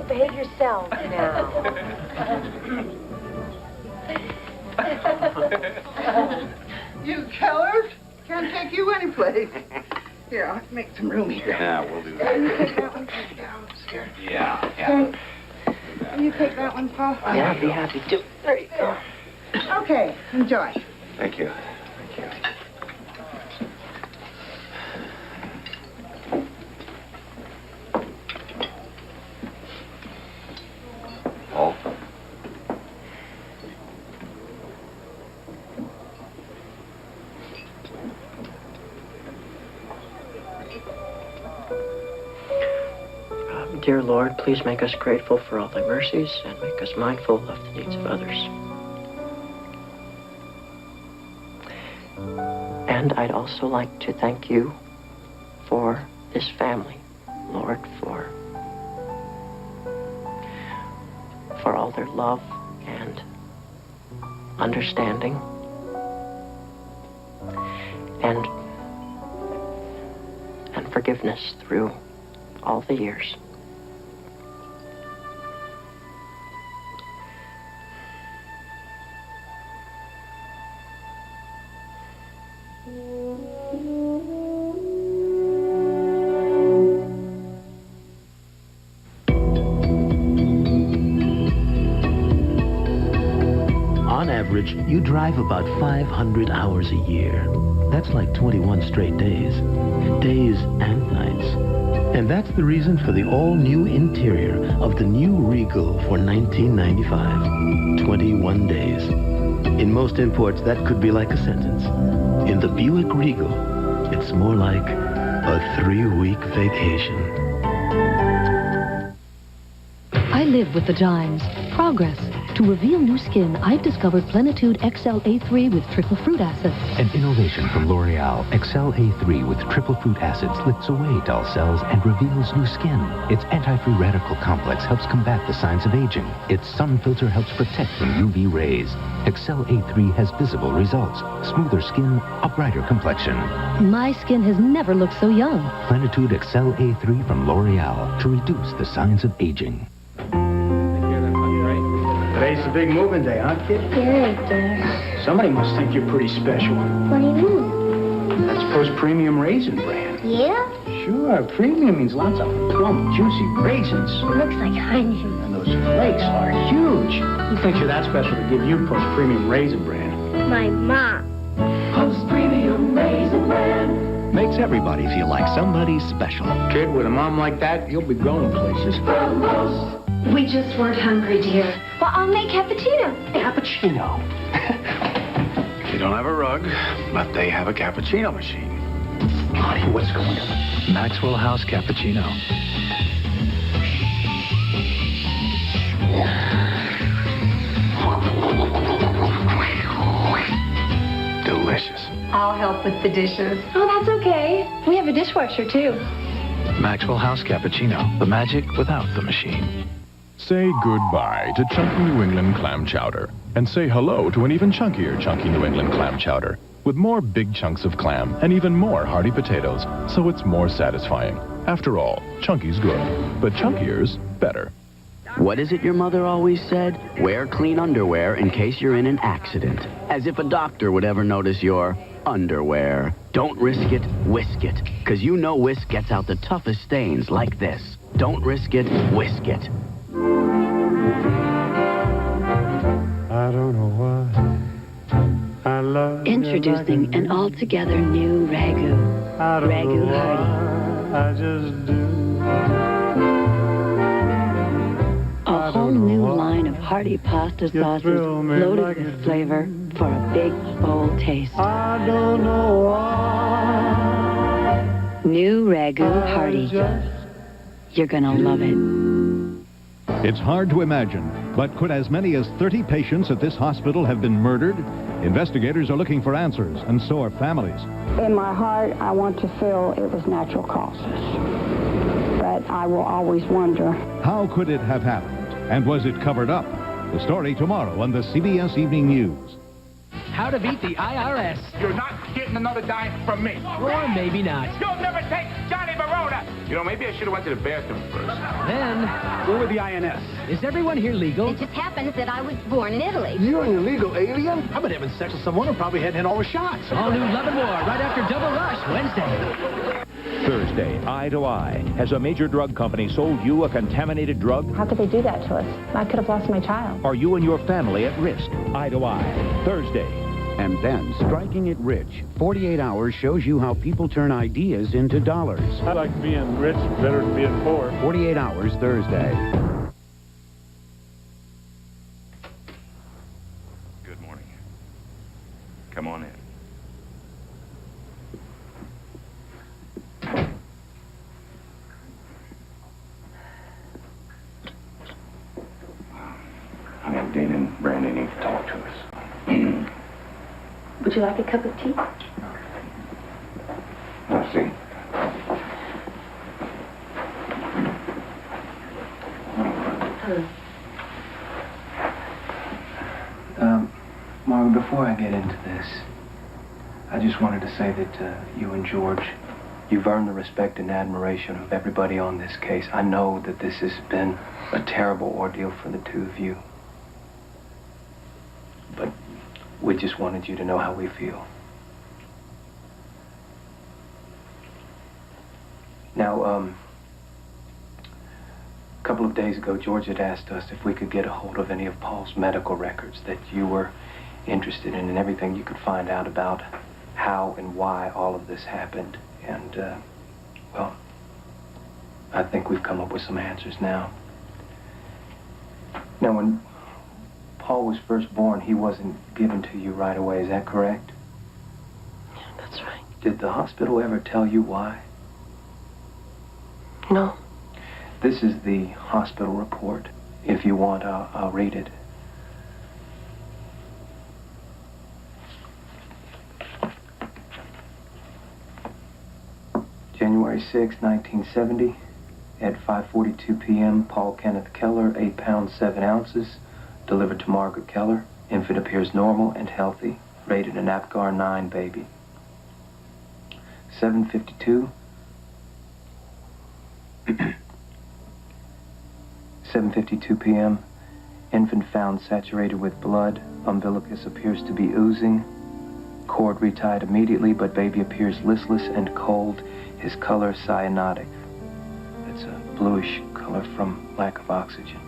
behave yourselves now. You Kellers? Can't take you anyplace. Here, I'll make some room here. Yeah, we'll do that. You take that one downstairs. Yeah. Okay. You take that one, Paul? Yeah, I'd be happy to. There you go. Okay, enjoy. Thank you. Paul? Dear Lord, please make us grateful for all thy mercies and make us mindful of the needs of others. And I'd also like to thank you for this family, Lord, for all their love and understanding and forgiveness through all the years. On average, you drive about 500 hours a year. That's like 21 straight days. Days and nights. And that's the reason for the all-new interior of the new Regal for $1995. 21 days. In most imports, that could be like a sentence. In the Buick Regal, it's more like a 3-week vacation. I live with the Dimes. Progress, To reveal new skin, I've discovered Plenitude XL A3 with triple fruit acid. An innovation from L'Oreal, XL A3 with triple fruit acids lifts away dull cells and reveals new skin. Its anti-free radical complex helps combat the signs of aging. Its sun filter helps protect from UV rays. XL A3 has visible results. Smoother skin, a brighter complexion. My skin has never looked so young. Plenitude XL A3 from L'Oreal to reduce the signs of aging. Today's a big moving day, huh, kid? Yeah, I guess. Somebody must think you're pretty special. What do you mean? That's Post Premium Raisin Bran. Yeah? Sure, premium means lots of plump, juicy raisins. It looks like honey. And those flakes are huge. Who thinks you're that special to give you Post Premium Raisin Bran? My mom. Post Premium Raisin Bran. Makes everybody feel like somebody special. Kid, with a mom like that, you'll be going places. From most. We just weren't hungry, dear. Well, I'll make cappuccino. Cappuccino. They don't have a rug, but they have a cappuccino machine. Honey, what's going on? Maxwell House Cappuccino. Delicious. I'll help with the dishes. Oh, that's okay. We have a dishwasher, too. Maxwell House Cappuccino. The magic without the machine. Say goodbye to chunky New England clam chowder and say hello to an even chunkier chunky New England clam chowder with more big chunks of clam and even more hearty potatoes, so it's more satisfying. After all, chunky's good, but chunkier's better. What is it your mother always said? Wear clean underwear in case you're in an accident. As if a doctor would ever notice your underwear. Don't risk it, whisk it. Because you know whisk gets out the toughest stains like this. Don't risk it, whisk it. I don't know why I love Introducing an altogether new Ragu. Ragu Hearty. I just do. A whole new line of hearty pasta sauces loaded with flavor for a big, bold taste. I don't know why. New Ragu Hearty. You're gonna love it. It's hard to imagine, but could as many as 30 patients at this hospital have been murdered? Investigators are looking for answers, and so are families. In my heart, I want to feel it was natural causes. But I will always wonder. How could it have happened? And was it covered up? The story tomorrow on the CBS Evening News. How to beat the IRS. You're not getting another dime from me. Or maybe not. You'll never take Johnny Verona. You know, maybe I should have went to the bathroom first. Then, we're with the INS. Is everyone here legal? It just happens that I was born in Italy. You're an illegal alien? I've been having sex with someone who probably hadn't had all the shots. All new Love and War right after Double Rush Wednesday. Thursday, Eye to Eye. Has a major drug company sold you a contaminated drug? How could they do that to us? I could have lost my child. Are you and your family at risk? Eye to Eye. Thursday. And then, Striking It Rich. 48 Hours shows you how people turn ideas into dollars. I like being rich better than being poor. 48 Hours, Thursday. Good morning. Come on in. I have Dean and Brandy need to talk to us. Would you like a cup of tea? Let's see. Margaret, before I get into this, I just wanted to say that you and George, you've earned the respect and admiration of everybody on this case. I know that this has been a terrible ordeal for the two of you. But we just wanted you to know how we feel. Now, a couple of days ago, George had asked us if we could get a hold of any of Paul's medical records that you were interested in and everything you could find out about how and why all of this happened. And, well, I think we've come up with some answers now. Now, when Paul was first born, he wasn't given to you right away, is that correct? Yeah, that's right. Did the hospital ever tell you why? No. This is the hospital report. If you want, I'll read it. January 6, 1970. At 5:42 p.m., Paul Kenneth Keller, 8 pounds 7 ounces, delivered to Margaret Keller. Infant appears normal and healthy. Rated an APGAR 9 baby. 7:52. 7:52 p.m. Infant found saturated with blood. Umbilicus appears to be oozing. Cord retied immediately, but baby appears listless and cold. His color cyanotic. It's a bluish color from lack of oxygen.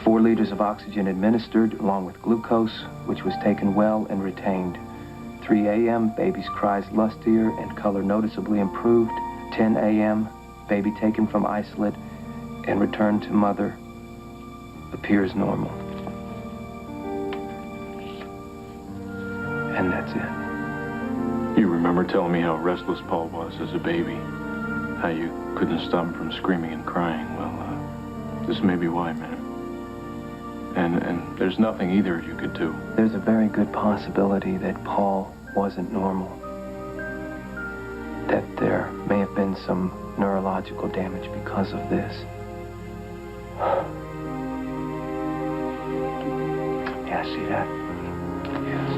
4 liters of oxygen administered, along with glucose, which was taken well and retained. 3 a.m., baby's cries lustier and color noticeably improved. 10 a.m., baby taken from isolate and returned to mother. Appears normal. And that's it. You remember telling me how restless Paul was as a baby? How you couldn't stop him from screaming and crying? Well, this may be why, man. And there's nothing either of you could do. There's a very good possibility that Paul wasn't normal. That there may have been some neurological damage because of this. Yeah, see that? Yes.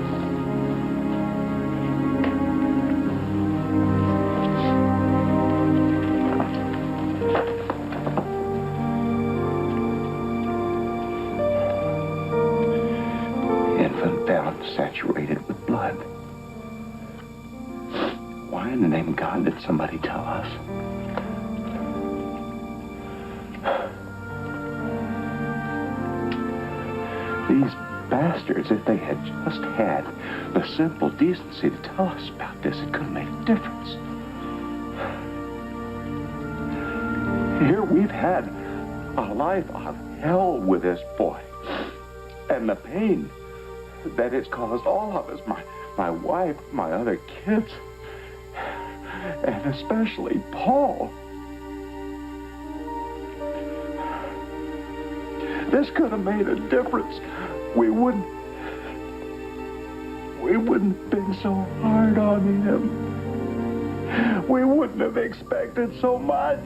Saturated with blood. Why in the name of God did somebody tell us? These bastards, if they had just had the simple decency to tell us about this, it could have made a difference. Here we've had a life of hell with this boy. And the pain that it's caused all of us, my wife, my other kids, and especially Paul. This could have made a difference. We wouldn't have been so hard on him. We wouldn't have expected so much.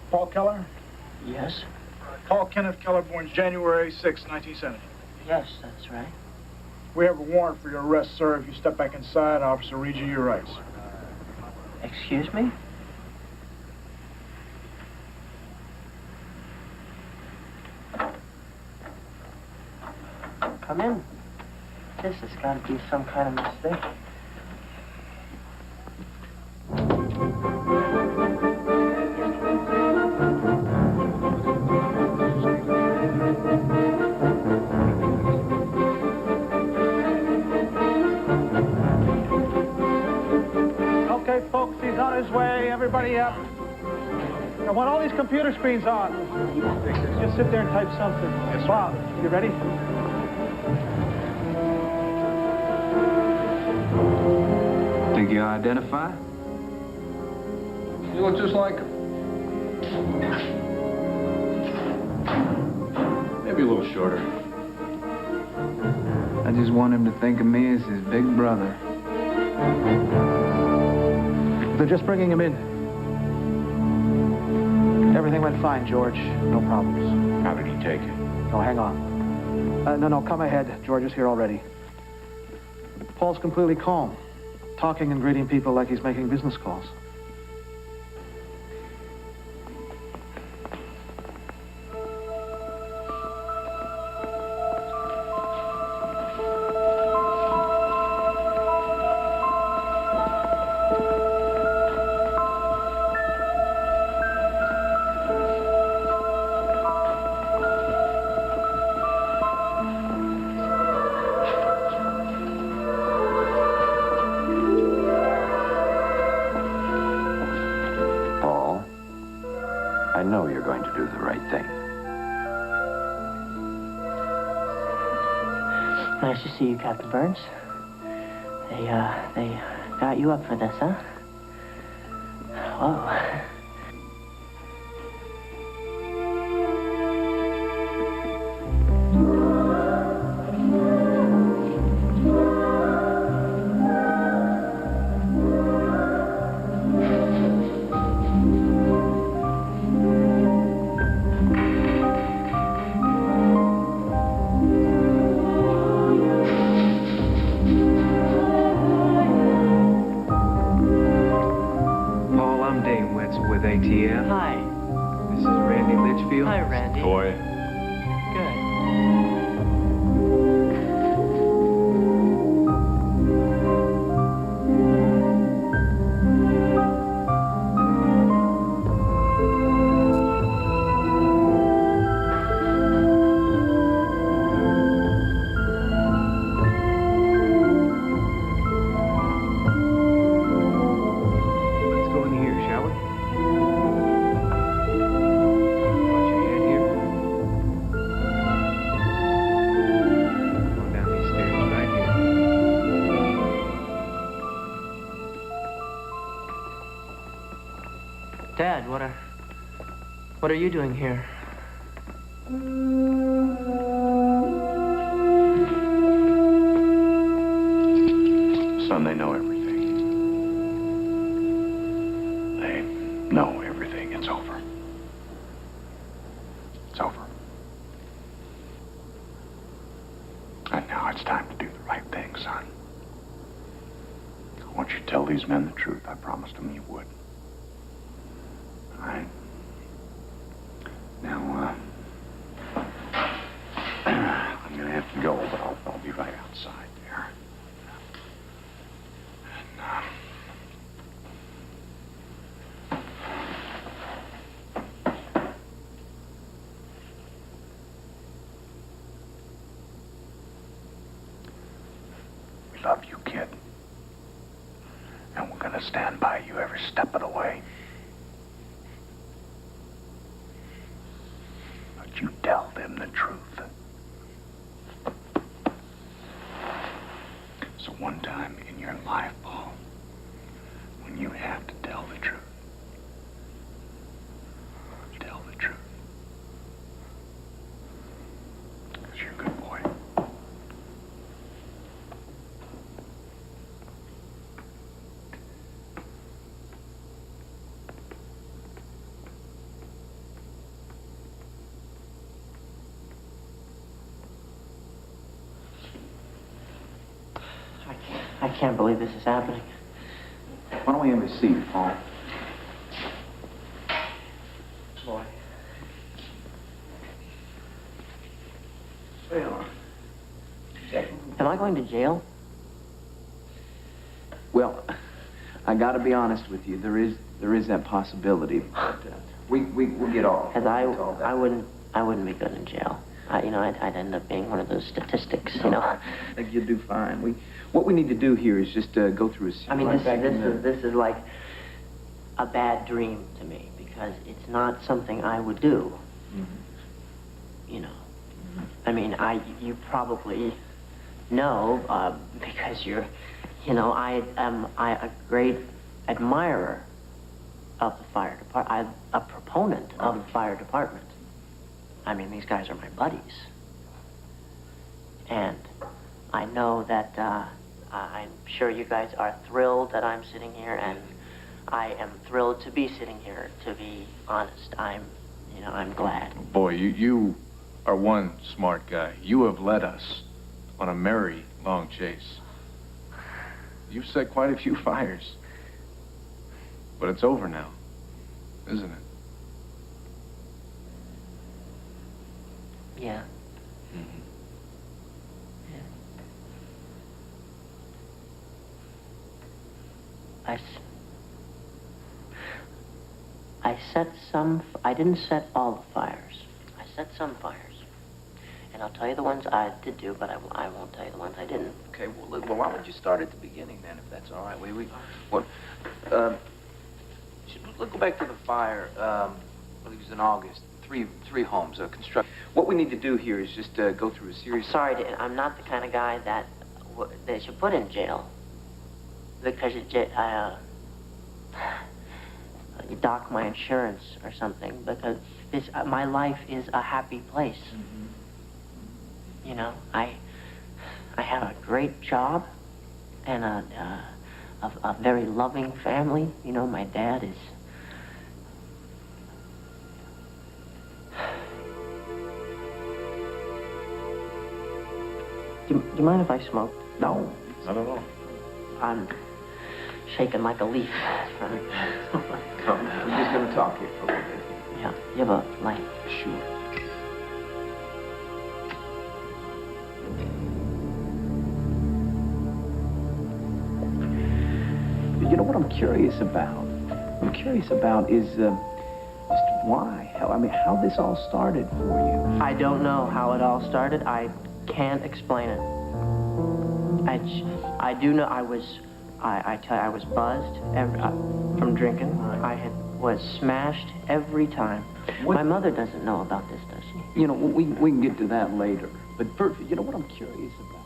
Paul Keller? Yes? Paul Kenneth Keller, born January 6, 1970. Yes, that's right. We have a warrant for your arrest, sir. If you step back inside, officer, read you your rights. Excuse me? Come in. This has got to be some kind of mistake. Okay, folks, he's on his way. Everybody up. I want all these computer screens on. Just sit there and type something. Yes, Bob, you ready? Think you identify? You look just like him. Maybe a little shorter. I just want him to think of me as his big brother. They're just bringing him in. Everything went fine, George. No problems. How did he take it? Oh, hang on. No, come ahead. George is here already. Paul's completely calm, talking and greeting people like he's making business calls. Nice to see you, Captain Burns. They got you up for this, huh? Whoa. ATF. Hi. This is Randy Litchfield. Hi, Randy. Boy. Dad, what are you doing here? Son, they know everything. They know everything. It's over. It's over. And now it's time to do the right thing, son. I want you to tell these men the truth. I promised them you would. All right. Now, I'm gonna have to go, but I'll be right outside there. We love you, kid. And we're gonna stand by you every step of the way. But you tell them the truth. So one time in your life, Paul, when you have to tell the truth, tell the truth. Because you're a good boy. I can't believe this is happening. Why don't we have a seat, Paul? Boy. Am I going to jail? Well, I got to be honest with you. There is that possibility. But, we'll get off. Because I wouldn't be good in jail. I'd end up being one of those statistics, you know. I think you'll do fine. What we need to do here is just go through a scene. I mean, this is like a bad dream to me because it's not something I would do. Mm-hmm. You know. Mm-hmm. I mean, you probably know because I am a great admirer of the fire department. I'm a proponent of the fire department. I mean, these guys are my buddies. And I know that I'm sure you guys are thrilled that I'm sitting here, and I am thrilled to be sitting here, to be honest. I'm glad. Boy, you are one smart guy. You have led us on a merry, long chase. You've set quite a few fires. But it's over now, isn't it? Yeah. Mm-hmm. Yeah. I didn't set all the fires. I set some fires. And I'll tell you the ones I did do, but I won't tell you the ones I didn't. Okay, well, why don't you start at the beginning then, if that's all right? Let's go back to the fire. It was in August. three homes, construct. What we need to do here is just go through a series. Sorry, I'm not the kind of guy that they should put in jail. Because you dock my insurance or something. Because my life is a happy place. Mm-hmm. You know, I have a great job and a very loving family. You know, my dad is. Do you mind if I smoke? No, not at all. I'm shaking like a leaf. Come, we're just going to talk here for a little bit. Yeah, you have a light? Sure. You know what I'm curious about? Is just why? How this all started for you. I don't know how it all started. I can't explain it. I do know I was buzzed from drinking. Was smashed every time. What? My mother doesn't know about this, does she? You know, we can get to that later. But first, you know what I'm curious about?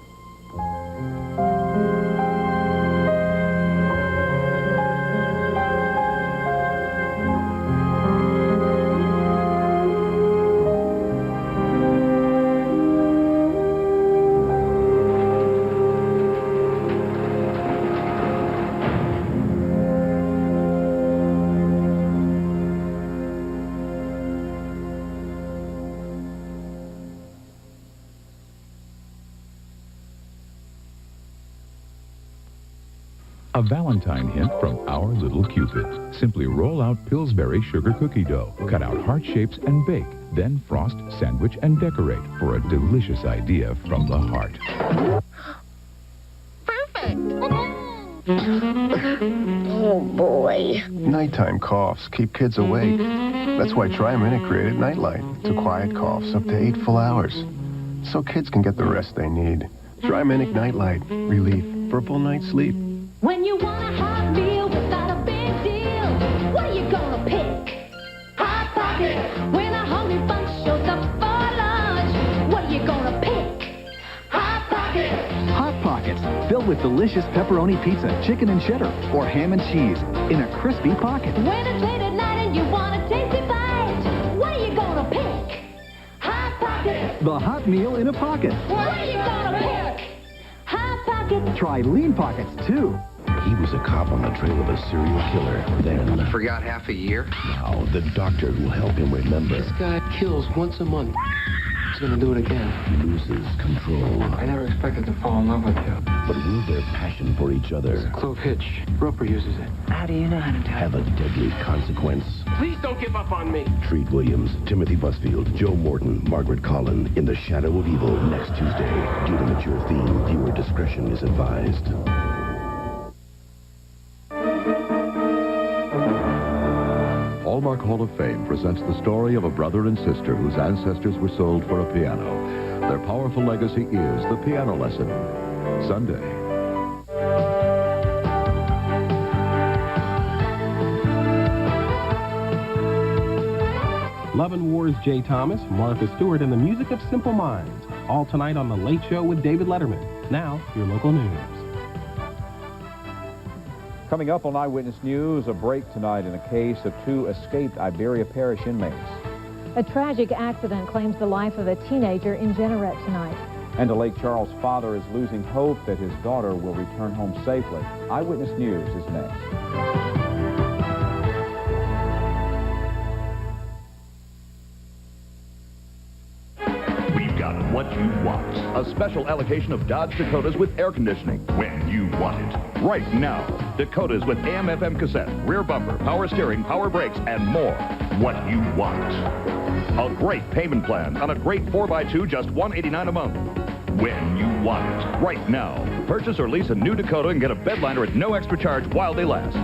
A Valentine hint from our little Cupid. Simply roll out Pillsbury sugar cookie dough. Cut out heart shapes and bake. Then frost, sandwich, and decorate for a delicious idea from the heart. Oh, boy. Nighttime coughs keep kids awake. That's why Tri-Minute created Nightlight to quiet coughs up to 8 full hours. So kids can get the rest they need. Tri-Minute Nightlight. Relief for a full night's sleep. When you want a hot meal without a big deal, what are you gonna pick? Hot Pocket. When a hungry bunch shows up for lunch, what are you gonna pick? Hot Pocket. Hot Pockets, filled with delicious pepperoni pizza, chicken and cheddar, or ham and cheese in a crispy pocket. When it's late at night and you want a tasty bite, what are you gonna pick? Hot Pocket. The hot meal in a pocket. What are you gonna pick? Hot Pocket. Try Lean Pockets, too. He was a cop on the trail of a serial killer. Then, Forgot half a year? now the doctor will help him remember. This guy kills once a month. He's gonna do it again. Loses control. I never expected to fall in love with you. But will their passion for each other Clove hitch. Roper uses it. How do you know how to do it? have a deadly consequence? Please don't give up on me. Treat Williams, Timothy Busfield, Joe Morton, Margaret Collin in The Shadow of Evil next Tuesday. Due to mature theme, viewer discretion is advised. Hallmark Hall of Fame presents the story of a brother and sister whose ancestors were sold for a piano. Their powerful legacy is The Piano Lesson. Sunday. Love and War's Jay Thomas, Martha Stewart, and the music of Simple Minds. All tonight on The Late Show with David Letterman. Now, your local news. Coming up on Eyewitness News, a break tonight in a case of 2 escaped Iberia Parish inmates. A tragic accident claims the life of a teenager in Jeanerette tonight. And a Lake Charles father is losing hope that his daughter will return home safely. Eyewitness News is next. We've got what you want. A special allocation of Dodge Dakotas with air conditioning. When you want it. Right now. Dakotas with AM/FM cassette, rear bumper, power steering, power brakes, and more. What you want. A great payment plan on a great 4x2, just $189 a month. When you want it. Right now. Purchase or lease a new Dakota and get a bed liner at no extra charge while they last.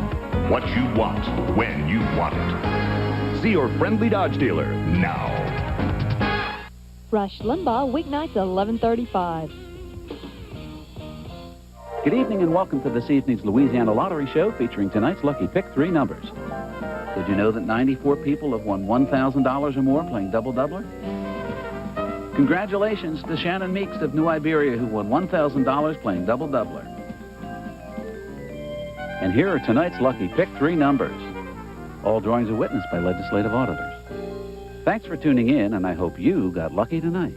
What you want. When you want it. See your friendly Dodge dealer now. Rush Limbaugh, weeknights 11:35. Good evening and welcome to this evening's Louisiana Lottery Show featuring tonight's lucky pick 3 numbers. Did you know that 94 people have won $1,000 or more playing Double Doubler? Congratulations to Shannon Meeks of New Iberia, who won $1,000 playing Double Doubler. And here are tonight's lucky Pick 3 numbers. All drawings are witnessed by legislative auditors. Thanks for tuning in, and I hope you got lucky tonight.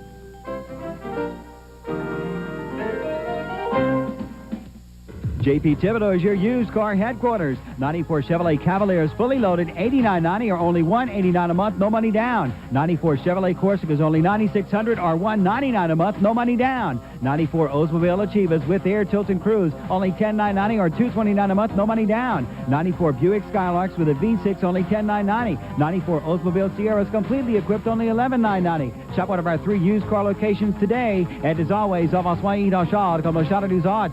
J.P. Thibodeau is your used car headquarters. 94 Chevrolet Cavaliers fully loaded, $89.90 or only $189 a month, no money down. 94 Chevrolet Corsicas only $9,600 or $199 a month, no money down. 94 Oldsmobile Achievas with air tilt and cruise, only $10,990 or $229 a month, no money down. 94 Buick Skylarks with a V6, only $10,990. 94 Oldsmobile Sierras completely equipped, only $11,990. Shop one of our 3 used car locations today. And as always, on soyez d'achat comme le Château des Arts.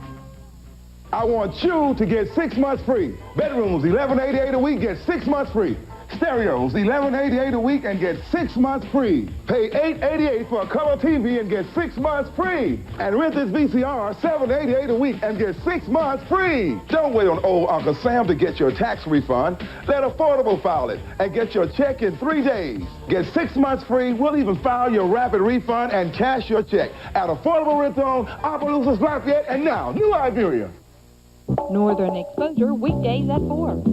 I want you to get 6 months free. Bedrooms, $11.88 a week, get 6 months free. Stereos, $11.88 a week and get 6 months free. Pay $8.88 for a color TV and get 6 months free. And rent this VCR, $7.88 a week and get 6 months free. Don't wait on old Uncle Sam to get your tax refund. Let Affordable file it and get your check in 3 days. Get 6 months free. We'll even file your rapid refund and cash your check at Affordable Rent on Opelousas, Lafayette, and now New Iberia. Northern Exposure, weekdays at 4.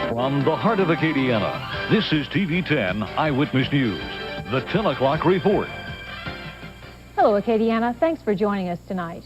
From the heart of Acadiana, this is TV 10 Eyewitness News, the 10 o'clock report. Hello, Acadiana. Thanks for joining us tonight.